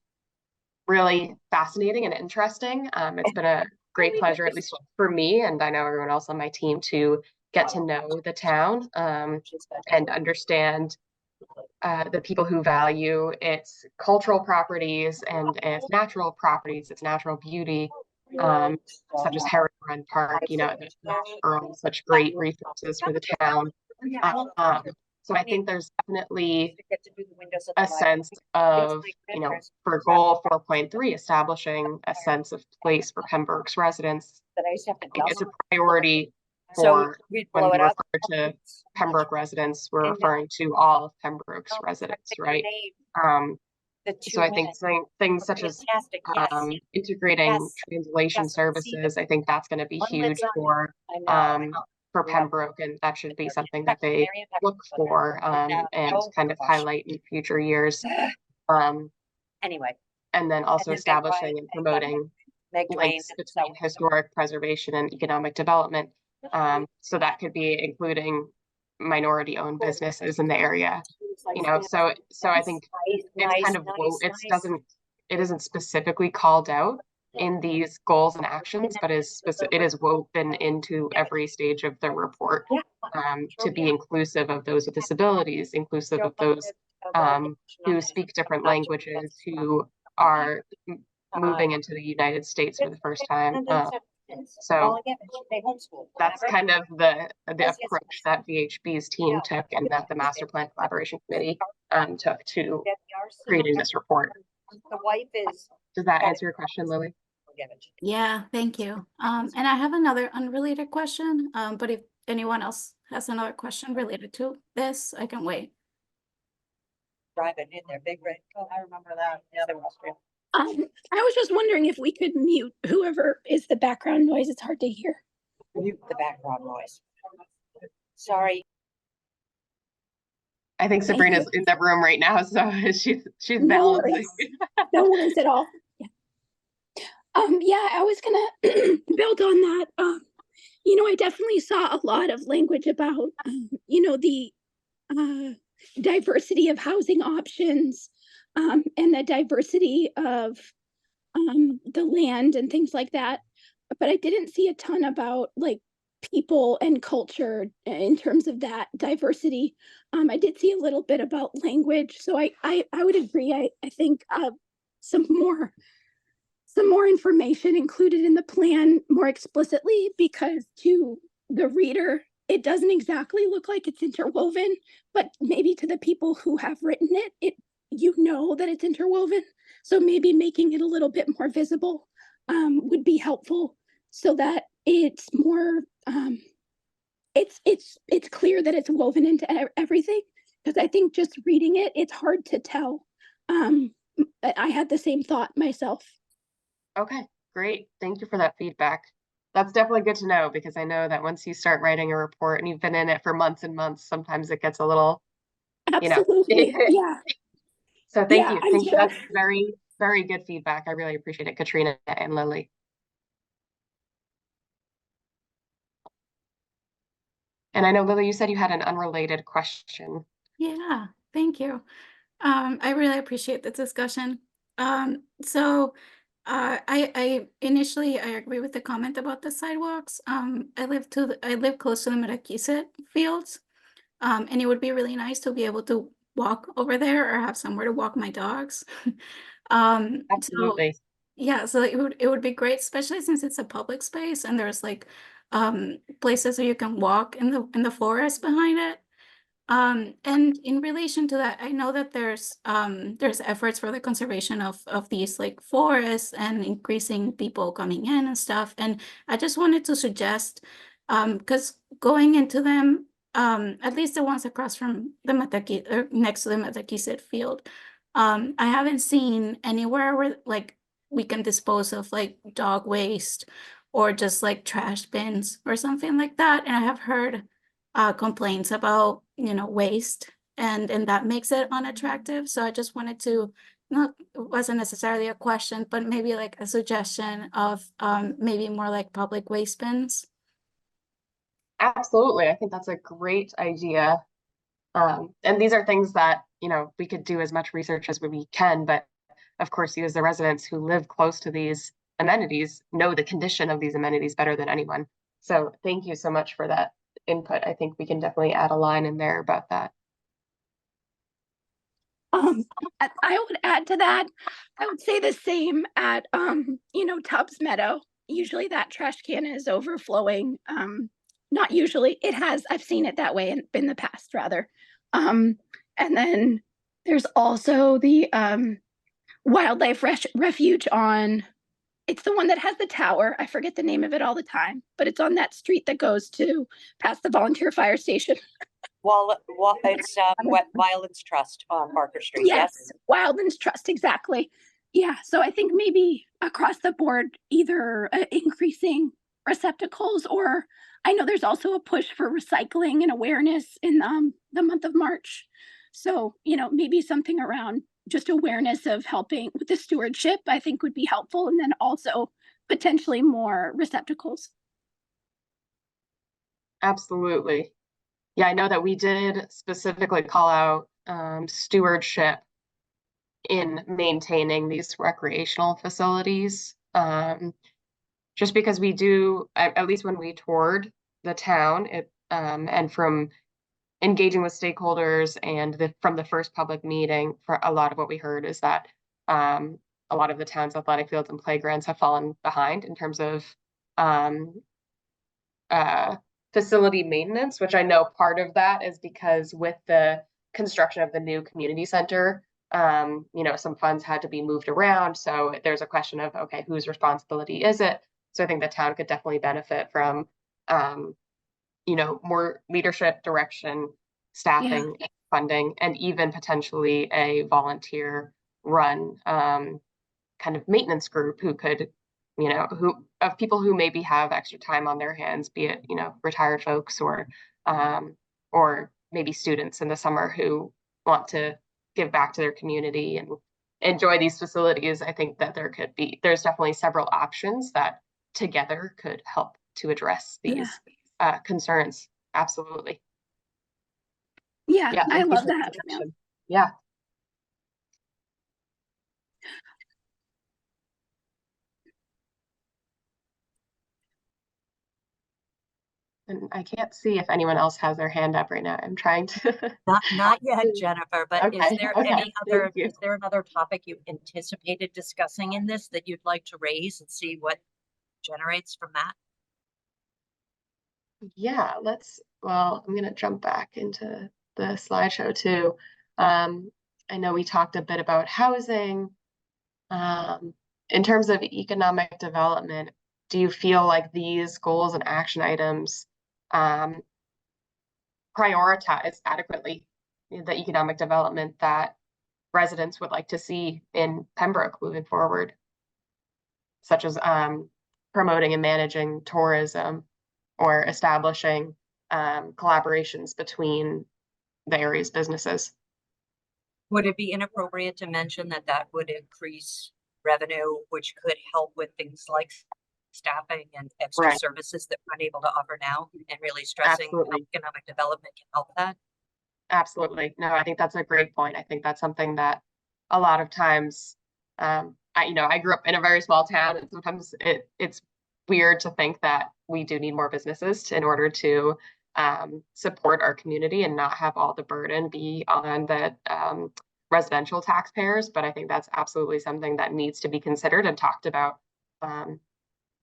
really fascinating and interesting. It's been a great pleasure, at least for me, and I know everyone else on my team, to get to know the town and understand the people who value its cultural properties and its natural properties, its natural beauty, such as Herring Run Park, that are all such great resources for the town. Um, so I think there's definitely a sense of, for goal 4.3, establishing a sense of place for Pembroke's residents. But I used to have to I think it's a dust. priority So for we'd when blow we it up. refer to Pembroke residents, we're And then- referring to all of Pembroke's Oh, residents, the right? name, the two So I think women things were such as fantastic. Yes, integrating yes, translation yes. See, services, I think that's going to be one huge lives on. for I know. Pembroke, and that should be They're something that they very impactful look on that. for and Oh, kind of gosh. highlight in future years. Anyway, And then also And then Meg establishing Ryan and and promoting Meg Dwayne. links between historic preservation and economic development. So that could be including minority-owned businesses in the area. So I think it's kind of it isn't specifically called out in these goals and actions, but it is woven into every stage of the report to be inclusive of those with disabilities, inclusive of those who speak different languages, who are moving into the United States for the first time. So that's kind of the approach that VHB's team took and that the Master Plan Collaboration Committee took to creating this report. The wife is. Does that answer your question, Lily? Yeah, thank you. And I have another unrelated question, but if anyone else has another question related to this, I can wait. Driving in their big red. Oh, I remember that. Yeah, they were Austrian. I was just wondering if we could mute whoever is the background noise. It's hard to hear. Mute the background noise. Sorry. I think Thank Sabrina's you. in the room right now, so she's No balancing. worries. No worries at all. Yeah. Yeah, I was gonna build on that. I definitely saw a lot of language about, the diversity of housing options, and the diversity of the land and things like that. But I didn't see a ton about like people and culture in terms of that diversity. I did see a little bit about language, so I would agree. I think some more information included in the plan more explicitly, because to the reader it doesn't exactly look like it's interwoven, but maybe to the people who have written it that it's interwoven. So maybe making it a little bit more visible would be helpful, so that it's more it's clear that it's woven into everything. Because I think just reading it, it's hard to tell. I had the same thought myself. Okay, great. Thank you for that feedback. That's definitely good to know, because I know that once you start writing a report and you've been in it for months and months, sometimes it gets a little, Absolutely. Yeah. So thank Yeah, you. I'm Thank you. sure. That's very, very good feedback. I really appreciate it, Katrina and Lily. And I know, Lily, you said you had an unrelated question. Yeah, thank you. I really appreciate the discussion. So I initially I agree with the comment about the sidewalks. I live close to the Massachusetts fields, and it would be really nice to be able to walk over there or have somewhere to walk my dogs. So Absolutely. yeah, so it would be great, especially since it's a public space and there's like places where you can walk in the forest behind it. And in relation to that, I know that there's efforts for the conservation of these like forests and increasing people coming in and stuff. And I just wanted to suggest, because going into them, at least the ones across from the next to the Mataquisset field, I haven't seen anywhere where like we can dispose of like dog waste or just like trash bins or something like that. And I have heard complaints about waste, and that makes it unattractive. So I just wanted to, not, it wasn't necessarily a question, but maybe like a suggestion of maybe more like public waste bins. Absolutely. I think that's a great idea. And these are things that, we could do as much research as we can, but of course, you as the residents who live close to these amenities know the condition of these amenities better than anyone. So thank you so much for that input. I think we can definitely add a line in there about that. I would add to that, I would say the same at, Tubbs Meadow. Usually that trash can is overflowing. Not usually, it has, I've seen it that way in the past rather. And then there's also the wildlife refuge on, it's the one that has the tower. I forget the name of it all the time, but it's on that street that goes to past the volunteer fire station. It's Violence Trust on Barker Street. Yes, Wildlands Trust, exactly. Yeah, so I think maybe across the board, either increasing receptacles, or I know there's also a push for recycling and awareness in the month of March. So, maybe something around just awareness of helping with the stewardship, I think would be helpful. And then also potentially more receptacles. Absolutely. Yeah, I know that we did specifically call out stewardship in maintaining these recreational facilities. Just because we do, at least when we toured the town, and from engaging with stakeholders and from the first public meeting, for a lot of what we heard is that a lot of the town's athletic fields and playgrounds have fallen behind in terms of facility maintenance, which I know part of that is because with the construction of the new community center, some funds had to be moved around. So there's a question of, okay, whose responsibility is it? So I think the town could definitely benefit from, more leadership, direction, staffing, funding, and even potentially a volunteer run kind of maintenance group who could, of people who maybe have extra time on their hands, be it, retired folks or maybe students in the summer who want to give back to their community and enjoy these facilities. I think that there's definitely several options that together could help to address these concerns. Absolutely. Yeah, I love that. Yeah. And I can't see if anyone else has their hand up right now. I'm trying to. Not yet, Jennifer, but Okay, is there is there another topic you anticipated discussing in this that you'd like to raise and see what generates from that? Yeah, I'm going to jump back into the slideshow too. I know we talked a bit about housing. In terms of economic development, do you feel like these goals and action items prioritize adequately the economic development that residents would like to see in Pembroke moving forward, such as promoting and managing tourism or establishing collaborations between the area's businesses? Would it be inappropriate to mention that would increase revenue, which could help with things like staffing and extra services that we're unable to offer now, and really stressing how economic development can help that? Absolutely. No, I think that's a great point. I think that's something that a lot of times, I grew up in a very small town, and sometimes it's weird to think that we do need more businesses in order to support our community and not have all the burden be on the residential taxpayers. But I think that's absolutely something that needs to be considered and talked about.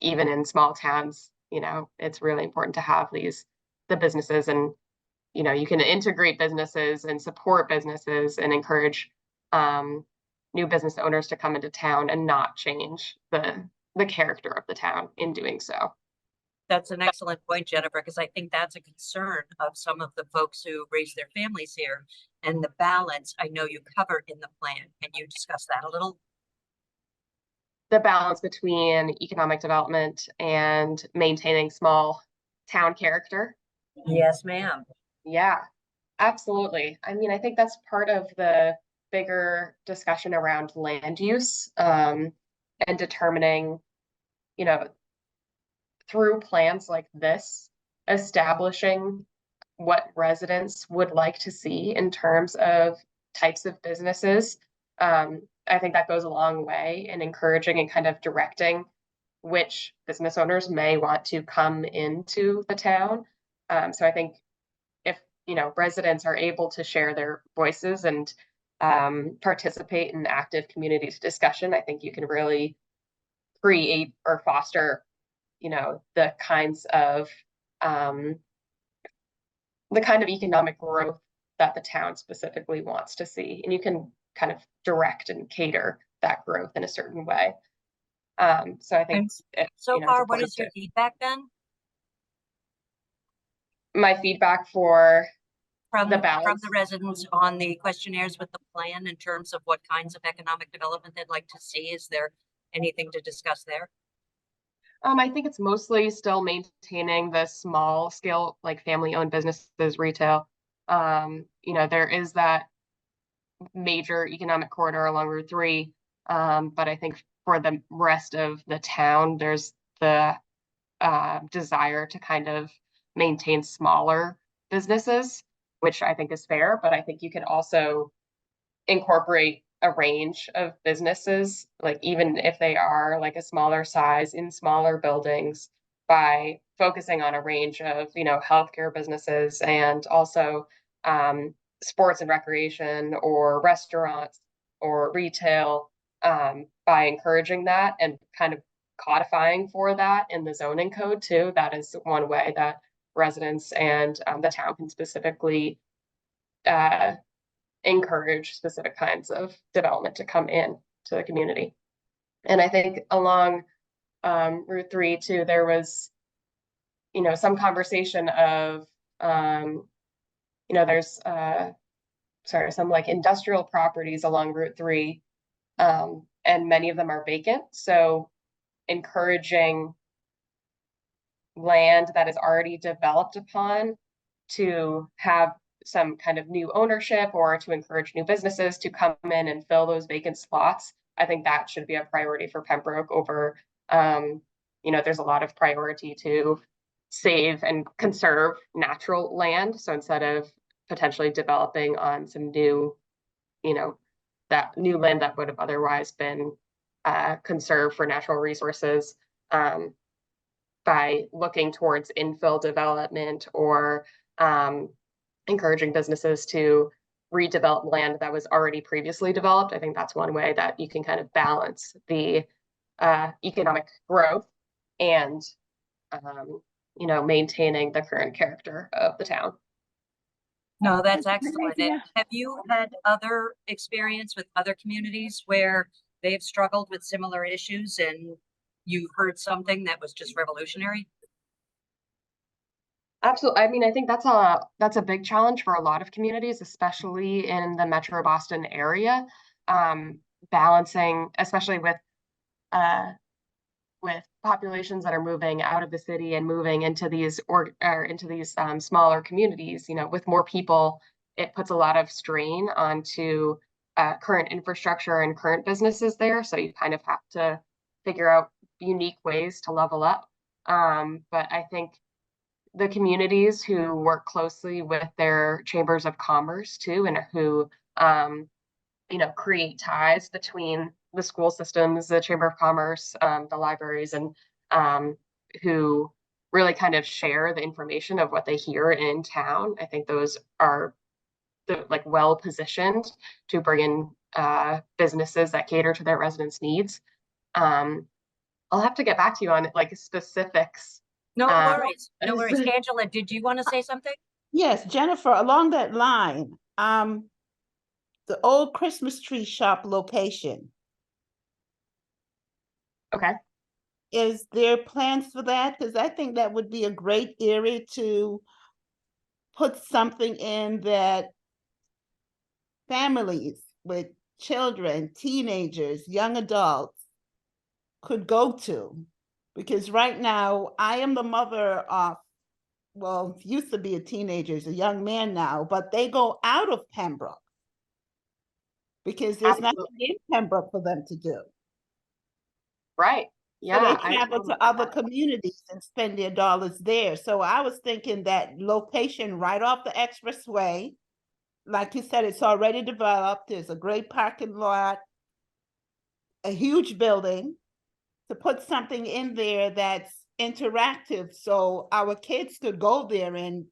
Even in small towns, it's really important to have the businesses, and you can integrate businesses and support businesses and encourage new business owners to come into town and not change the character of the town in doing so. That's an excellent point, Jennifer, because I think that's a concern of some of the folks who raise their families here, and the balance I know you cover in the plan. Can you discuss that a little? The balance between economic development and maintaining small town character. Yes, ma'am. Yeah, absolutely. I mean, I think that's part of the bigger discussion around land use, and determining, through plans like this, establishing what residents would like to see in terms of types of businesses. I think that goes a long way in encouraging and kind of directing which business owners may want to come into the town. So I think if, residents are able to share their voices and participate in active community discussion, I think you can really create or foster, the kinds of economic growth that the town specifically wants to see. And you can kind of direct and cater that growth in a certain way. So I think so it's far, what important has your feedback been my feedback for from the balance? the residents on the questionnaires with the plan in terms of what kinds of economic development they'd like to see? Is there anything to discuss there? I think it's mostly still maintaining the small scale, like family-owned businesses, retail. There is that major economic corridor along Route 3, but I think for the rest of the town, there's the desire to kind of maintain smaller businesses, which I think is fair, but I think you can also incorporate a range of businesses, like even if they are like a smaller size in smaller buildings, by focusing on a range of, healthcare businesses and also sports and recreation or restaurants or retail, by encouraging that and kind of codifying for that in the zoning code too. That is one way that residents and the town can specifically encourage specific kinds of development to come in to the community. And I think along Route 3 too, there was, some conversation of, there's some like industrial properties along Route 3, and many of them are vacant. So encouraging land that is already developed upon to have some kind of new ownership or to encourage new businesses to come in and fill those vacant slots. I think that should be a priority for Pembroke over, there's a lot of priority to save and conserve natural land. So instead of potentially developing on some new, that new land that would have otherwise been conserved for natural resources, by looking towards infill development or encouraging businesses to redevelop land that was already previously developed. I think that's one way that you can kind of balance the economic growth and, maintaining the current character of the town. No, that's That's a great excellent. And idea. have you had other experience with other communities where they've struggled with similar issues and you heard something that was just revolutionary? Absolutely. I mean, I think that's a big challenge for a lot of communities, especially in the Metro Boston area. Balancing, especially with populations that are moving out of the city and moving into these smaller communities, with more people, it puts a lot of strain onto current infrastructure and current businesses there. So you kind of have to figure out unique ways to level up. But I think the communities who work closely with their chambers of commerce too, and who create ties between the school systems, the chamber of commerce, the libraries, and who really kind of share the information of what they hear in town. I think those are well positioned to bring in businesses that cater to their residents' needs. I'll have to get back to you on specifics. No worries. No worries. Angela, did you want to say something? Yes, Jennifer, along that line, the old Christmas tree shop location, Okay. is there plans for that? Because I think that would be a great area to put something in that families with children, teenagers, young adults could go to. Because right now, I am the mother of, well, used to be a teenager, is a young man now, but they go out of Pembroke because there's nothing in Pembroke for them to do. Right. Yeah. So they travel to other communities and spend their dollars there. So I was thinking that location right off the expressway, like you said, it's already developed. There's a great parking lot, a huge building, to put something in there that's interactive so our kids could go there and,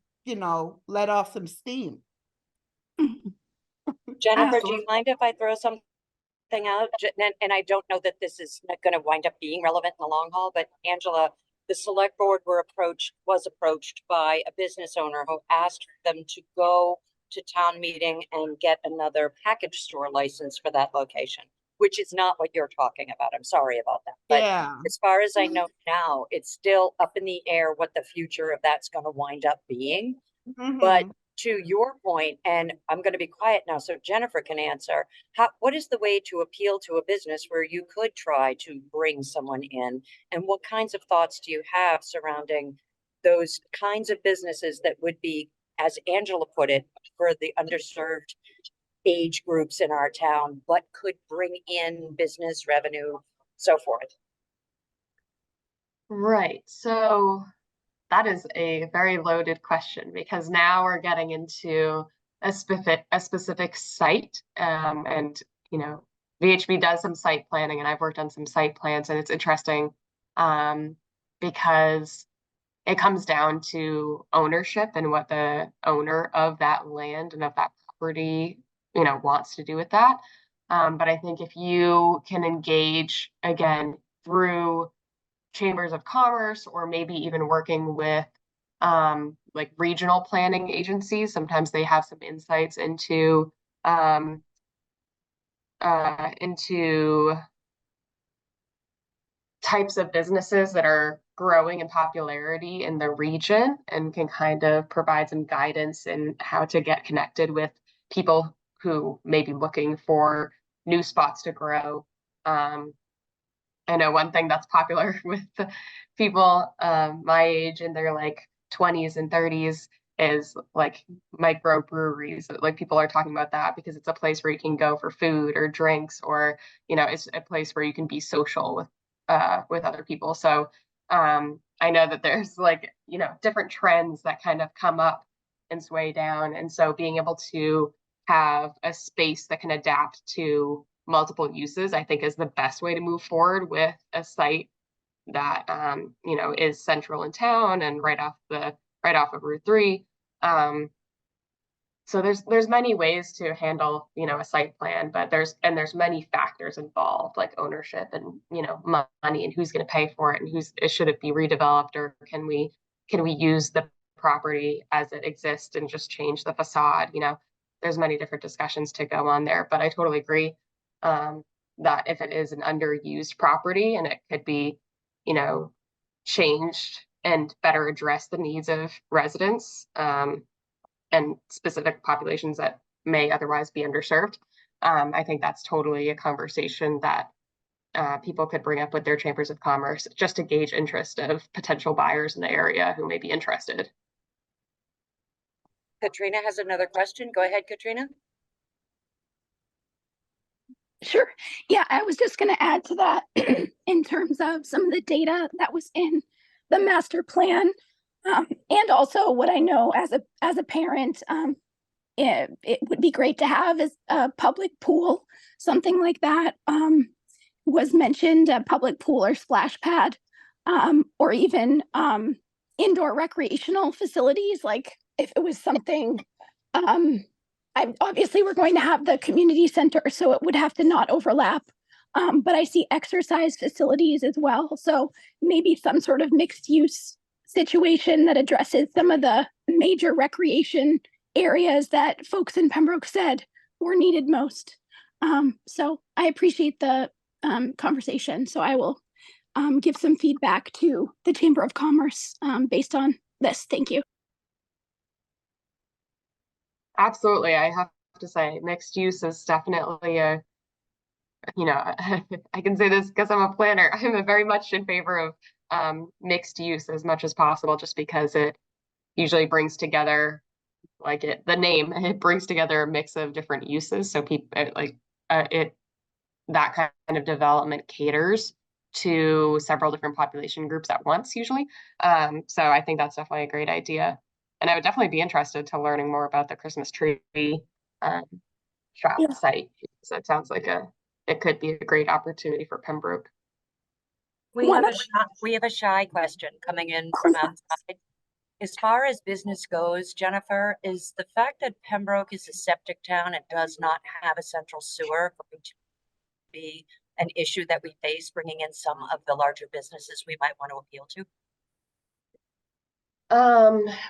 let off some steam. Jennifer, do you Absolutely. mind if I throw something out? And I don't know that this is going to wind up being relevant in the long haul, but Angela, the select board was approached by a business owner who asked them to go to town meeting and get another package store license for that location, which is not what you're talking about. I'm sorry about that. But Yeah. as far as I know now, it's still up in the air what the future of that's going to wind up being. But Mhm. to your point, and I'm going to be quiet now so Jennifer can answer, what is the way to appeal to a business where you could try to bring someone in? And what kinds of thoughts do you have surrounding those kinds of businesses that would be, as Angela put it, for the underserved age groups in our town, but could bring in business revenue, so forth? Right. So that is a very loaded question because now we're getting into a specific site. And VHB does some site planning, and I've worked on some site plans, and it's interesting because it comes down to ownership and what the owner of that land and of that property, wants to do with that. But I think if you can engage again through chambers of commerce or maybe even working with like regional planning agencies, sometimes they have some insights um, into types of businesses that are growing in popularity in the region and can kind of provide some guidance in how to get connected with people who may be looking for new spots to grow. I know one thing that's popular with people my age in their like 20s and 30s is like microbreweries. Like people are talking about that because it's a place where you can go for food or drinks, or it's a place where you can be social with other people. So I know that there's like different trends that kind of come up and sway down, and so being able to have a space that can adapt to multiple uses, I think is the best way to move forward with a site that is central in town and right off of Route 3. So there's many ways to handle a site plan, but there's many factors involved, like ownership and money and who's going to pay for it, and should it be redeveloped, or can we use the property as it exists and just change the facade. There's many different discussions to go on there, but I totally agree that if it is an underused property and it could be changed and better address the needs of residents and specific populations that may otherwise be underserved. I think that's totally a conversation that people could bring up with their chambers of commerce just to gauge interest of potential buyers in the area who may be interested. Katrina has another question. Go ahead, Katrina. Sure. Yeah, I was just going to add to that in terms of some of the data that was in the master plan, and also what I know as a parent, it would be great to have is a public pool, something like that was mentioned, a public pool or splash pad, or even indoor recreational facilities. Like if it was something, obviously we're going to have the community center, so it would have to not overlap. But I see exercise facilities as well. So maybe some sort of mixed use situation that addresses some of the major recreation areas that folks in Pembroke said were needed most. So I appreciate the conversation. So I will give some feedback to the Chamber of Commerce based on this. Thank you. Absolutely. I have to say mixed use is definitely I can say this because I'm a planner. I'm very much in favor of mixed use as much as possible, just because it usually brings together, like the name, it brings together a mix of different uses. So people that kind of development caters to several different population groups at once, usually. So I think that's definitely a great idea. And I would definitely be interested to learning more about the Christmas tree shop Yeah. site. So it sounds like it could be a great opportunity for Pembroke. We have a shy question coming in from outside. As far as business goes, Jennifer, is the fact that Pembroke is a septic town and does not have a central sewer going to be an issue that we face, bringing in some of the larger businesses we might want to appeal to?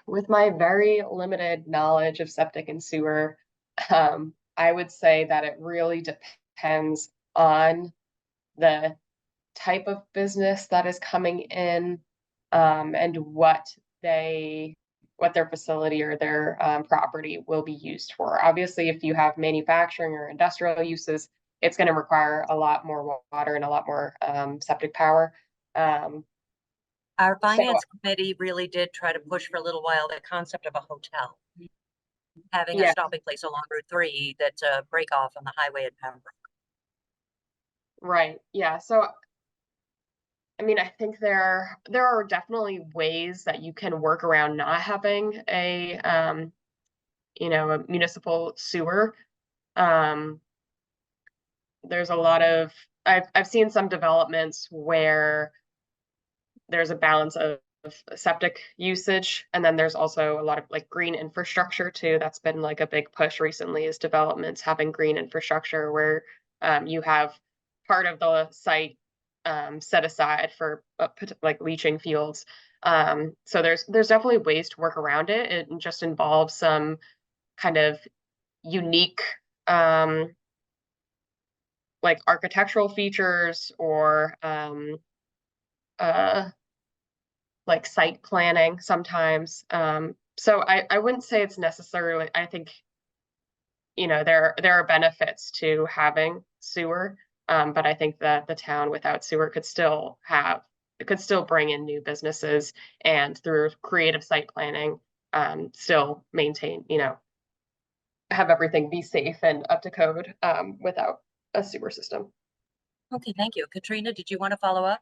With my very limited knowledge of septic and sewer, I would say that it really depends on the type of business that is coming in, and what their facility or their property will be used for. Obviously, if you have manufacturing or industrial uses, it's going to require a lot more water and a lot more septic power. Our So finance committee really did try to push for a little while the concept of a hotel, having a yeah, stopping place along Route 3 that's a break off on the highway at Pembroke. right. Yeah. So I mean, I think there are definitely ways that you can work around not having a municipal sewer. Um, there's a lot of I've seen some developments where there's a balance of septic usage, and then there's also a lot of like green infrastructure too. That's been like a big push recently, is developments having green infrastructure where you have part of the site set aside for like leaching fields. So there's definitely ways to work around it. It just involves some kind of unique like architectural features or uh like site planning sometimes. So I wouldn't say it's necessarily, I think, there are benefits to having sewer. But I think that the town without sewer could still bring in new businesses, and through creative site planning, still maintain, have everything be safe and up to code, without a sewer system. Okay, thank you. Katrina, did you want to follow up?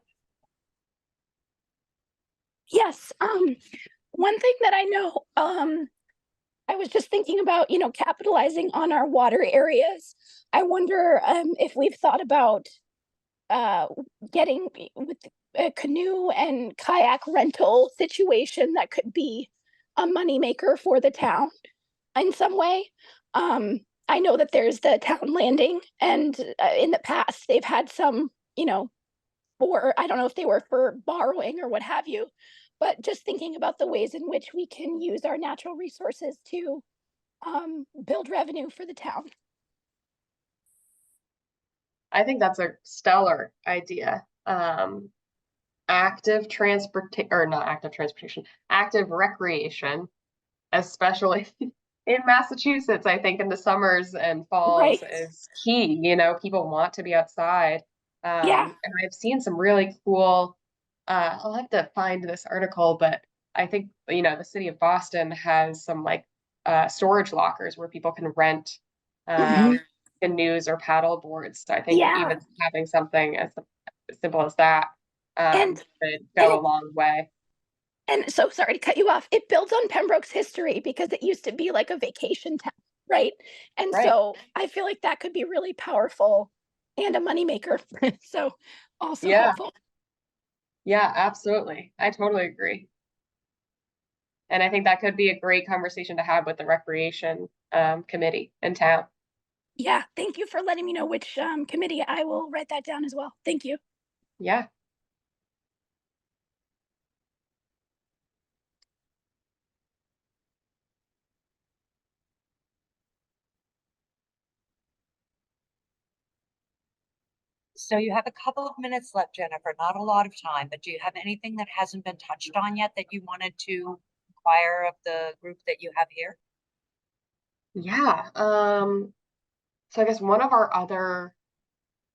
Yes. One thing that I know, I was just thinking about, capitalizing on our water areas. I wonder if we've thought about uh, getting with a canoe and kayak rental situation that could be a moneymaker for the town in some way. I know that there's the town landing, and in the past they've had some, for, I don't know if they were for borrowing or what have you, but just thinking about the ways in which we can use our natural resources to build revenue for the town. I think that's a stellar idea. Active recreation, especially in Massachusetts, I think in the summers and falls Right. is key. People want to be outside. Yeah. And I've seen some really cool, I'll have to find this article, but I think, the city of Boston has some like storage lockers where people can rent Mhm. canoes or paddle boards. So I think Yeah. even having something as simple as that And could and go a long way. and so sorry to cut you off. It builds on Pembroke's history because it used to be like a vacation town, right? And Right. so I feel like that could be really powerful and a moneymaker. So also Yeah. helpful. Yeah, absolutely. I totally agree. And I think that could be a great conversation to have with the recreation committee in town. Yeah. Thank you for letting me know which committee. I will write that down as well. Thank you. Yeah. So you have a couple of minutes left, Jennifer, not a lot of time, but do you have anything that hasn't been touched on yet that you wanted to inquire of the group that you have here? Yeah. So I guess one of our other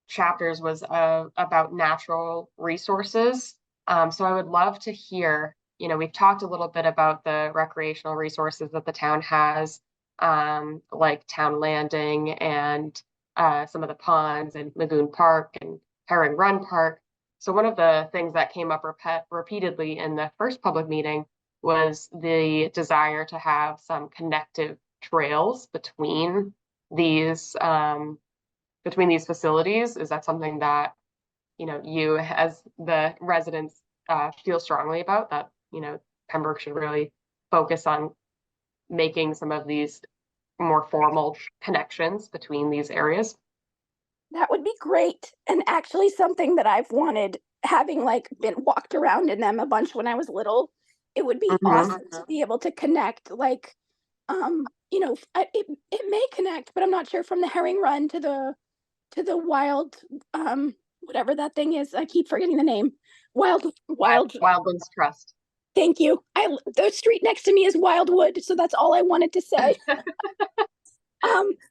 chapters was about natural resources. So I would love to hear, we've talked a little bit about the recreational resources that the town has, like Town Landing and some of the ponds and Lagoon Park and Herring Run Park. So one of the things that came up repeatedly in the first public meeting was the desire to have some connective trails these um, between these facilities. Is that something that, you as the residents feel strongly about, that, Pembroke should really focus on making some of these more formal connections between these areas. That would be great. And actually something that I've wanted, having like been walked around in them a bunch when I was little, it would be awesome to be able to connect like it may connect, but I'm not sure, from the herring run to the wild whatever that thing is. I keep forgetting the name. Wild Wildlands Trust. Thank you. The street next to me is Wildwood, so that's all I wanted to say.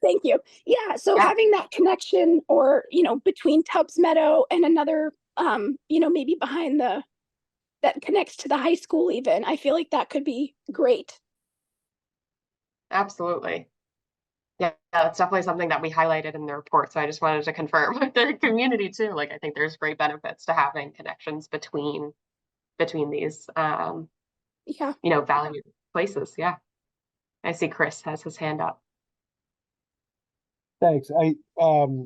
Thank you. Yeah, so Yeah. having that connection, or between Tubbs Meadow and another, maybe behind that connects to the high school even, I feel like that could be great. Absolutely. Yeah, that's definitely something that we highlighted in the report. So I just wanted to confirm with the community too. Like, I think there's great benefits to having connections between these Yeah. valued places. Yeah. I see Chris has his hand up. Thanks.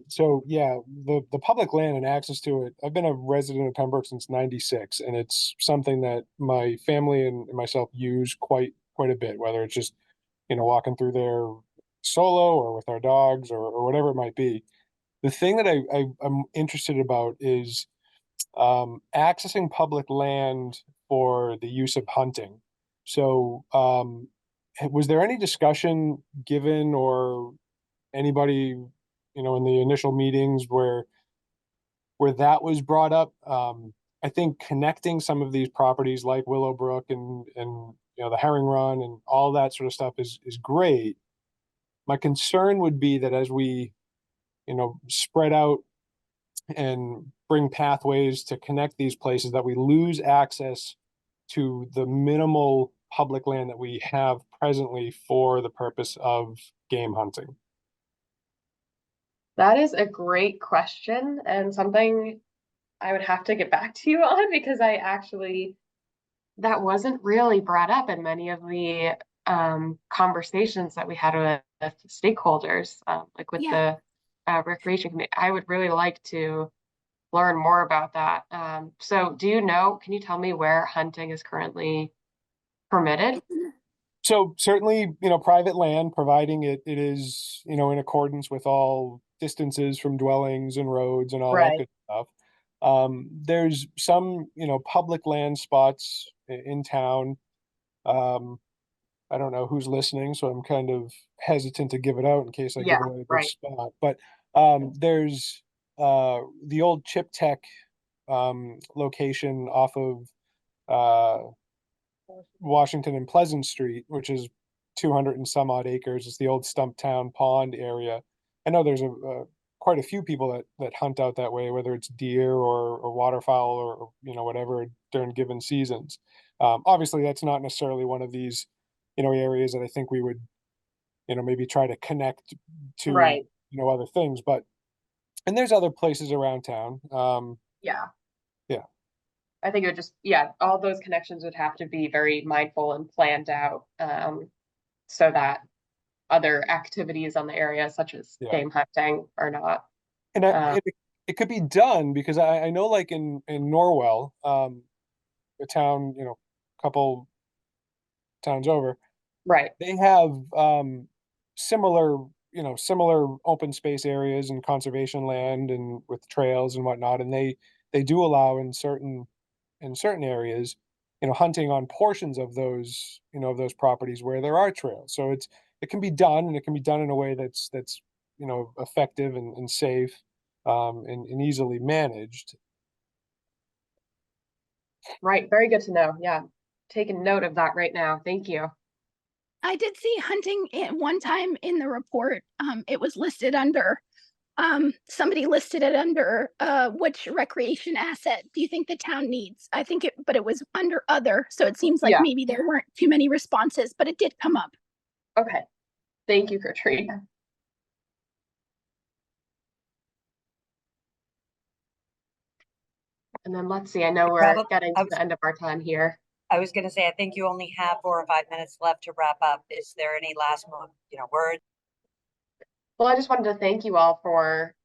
So yeah, the public land and access to it, I've been a resident of Pembroke since '96, and it's something that my family and myself use quite a bit, whether it's just, walking through there solo or with our dogs or whatever it might be. The thing that I'm interested about is accessing public land for the use of hunting. So, was there any discussion given, or anybody, in the initial meetings where that was brought up? I think connecting some of these properties like Willowbrook and the Herring Run and all that sort of stuff is great. My concern would be that as we, spread out and bring pathways to connect these places, that we lose access to the minimal public land that we have presently for the purpose of game hunting. That is a great question, and something I would have to get back to you on, because that wasn't really brought up in many of the conversations that we had with stakeholders, like with the recreation committee. I would really like to learn more about that. So can you tell me where hunting is currently permitted? So certainly, private land, providing it is, in accordance with all distances from dwellings and roads and all that Right. good stuff. There's some, public land spots in town. I don't know who's listening, so I'm kind of hesitant to give it out in case I give Yeah, away a good right. spot. But there's the old Chip Tech location off of Washington and Pleasant Street, which is 200 and some odd acres. It's the old Stumptown Pond area. I know there's quite a few people that hunt out that way, whether it's deer or waterfowl or whatever during given seasons. Obviously, that's not necessarily one of these areas that I think we would maybe try to connect to Right. Other things, and there's other places around town. Yeah. Yeah. I think it would all those connections would have to be very mindful and planned out, so that other activities on the area, such as game hunting, are not. And it could be done, because I know, like in Norwell, a town, couple towns over, Right. they have similar open space areas and conservation land and with trails and whatnot, and they do allow in certain areas, hunting on portions of those properties where there are trails. So it can be done, and it can be done in a way that's effective and safe, and easily managed. Right. Very good to know. Yeah. Taking note of that right now. Thank you. I did see hunting at one time in the report. It was listed under, somebody listed it under which recreation asset do you think the town needs? I think but it was under other. So it seems like maybe there weren't too many responses, but it did come up. Okay. Thank you, Katrina. And then let's see, I know we're getting to the end of our time here. I was going to say, I think you only have 4 or 5 minutes left to wrap up. Is there any last, words? Well, I just wanted to thank you all for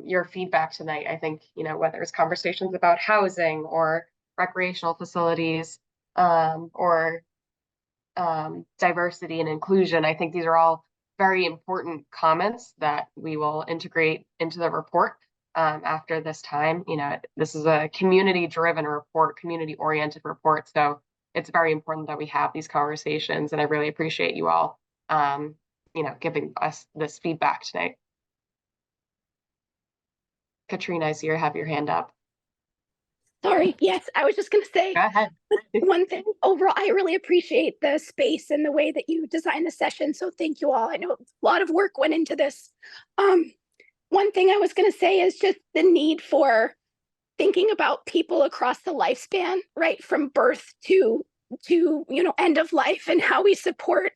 your feedback tonight. I think, whether it's conversations about housing or recreational facilities, or diversity and inclusion. I think these are all very important comments that we will integrate into the report after this time. You know, this is a community-driven report, community-oriented report, so it's very important that we have these conversations, and I really appreciate you all, you know, giving us this feedback tonight. Katrina, I see you have your hand up. Sorry, yes, I was just going to say Go ahead. one thing. Overall, I really appreciate the space and the way that you designed the session. So thank you all. I know a lot of work went into this. One thing I was going to say is just the need for thinking about people across the lifespan, right? From birth to you know, end of life, and how we support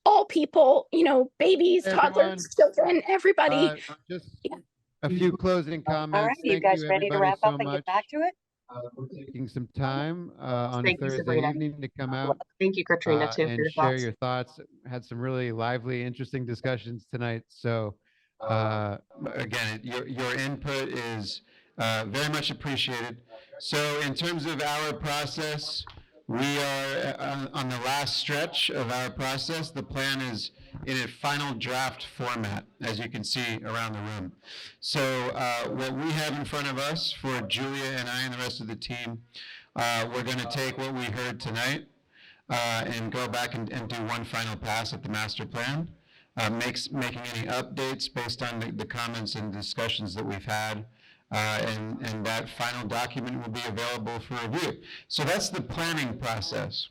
all people, you know, babies, Hey, toddlers, children, everybody. Just a few closing comments. All right, you Thank guys ready to everybody, wrap so up and much get back to it? for taking some time on a Thank you, Thursday Sabrina. evening to come out Thank you, Katrina, too, for and your share thoughts. your thoughts. Had some really lively, interesting discussions tonight. So again, your input is very much appreciated. So in terms of our process, we are on the last stretch of our process. The plan is in a final draft format, as you can see around the room. So what we have in front of us for Julia and I and the rest of the team, we're going to take what we heard tonight and go back and do one final pass at the master plan, making any updates based on the comments and discussions that we've had. And that final document will be available for review. So that's the planning process.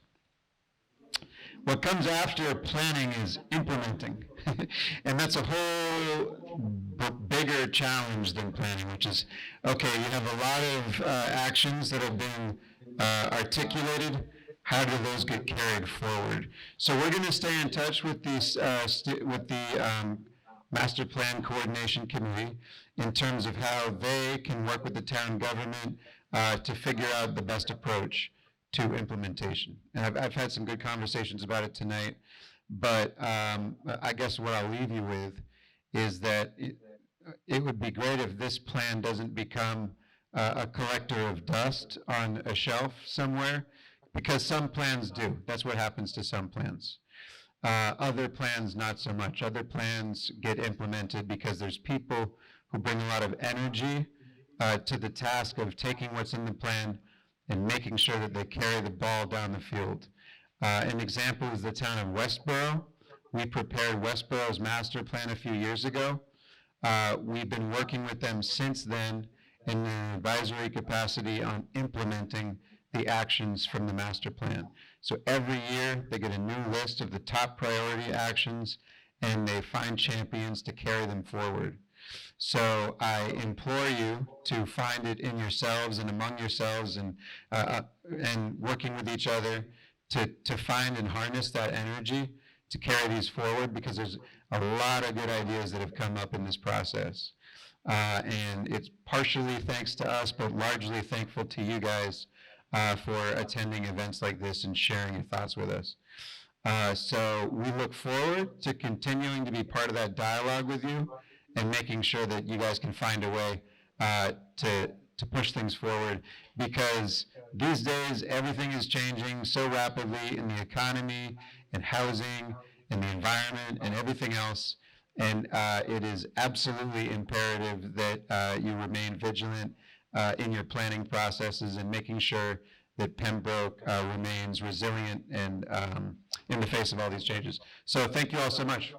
What comes after planning is implementing. And that's a whole bigger challenge than planning, which is, okay, you have a lot of actions that have been articulated. How do those get carried forward? So we're going to stay in touch with these Master Plan Coordination Committee in terms of how they can work with the town government to figure out the best approach to implementation. And I've had some good conversations about it tonight, but I guess what I'll leave you with is that it would be great if this plan doesn't become a collector of dust on a shelf somewhere, because some plans do. That's what happens to some plans. Other plans, not so much. Other plans get implemented because there's people who bring a lot of energy to the task of taking what's in the plan and making sure that they carry the ball down the field. An example is the town of Westboro. We prepared Westboro's master plan a few years ago. We've been working with them since then in an advisory capacity on implementing the actions from the master plan. So every year they get a new list of the top priority actions and they find champions to carry them forward. So I implore you to find it in yourselves and among yourselves and working with each other to find and harness that energy to carry these forward, because there's a lot of good ideas that have come up in this process. And it's partially thanks to us, but largely thankful to you guys for attending events like this and sharing your thoughts with us. So we look forward to continuing to be part of that dialogue with you and making sure that you guys can find a way to push things forward, because these days everything is changing so rapidly in the economy and housing and the environment and everything else. And it is absolutely imperative that you remain vigilant in your planning processes and making sure that Pembroke remains resilient and in the face of all these changes. So thank you all so much.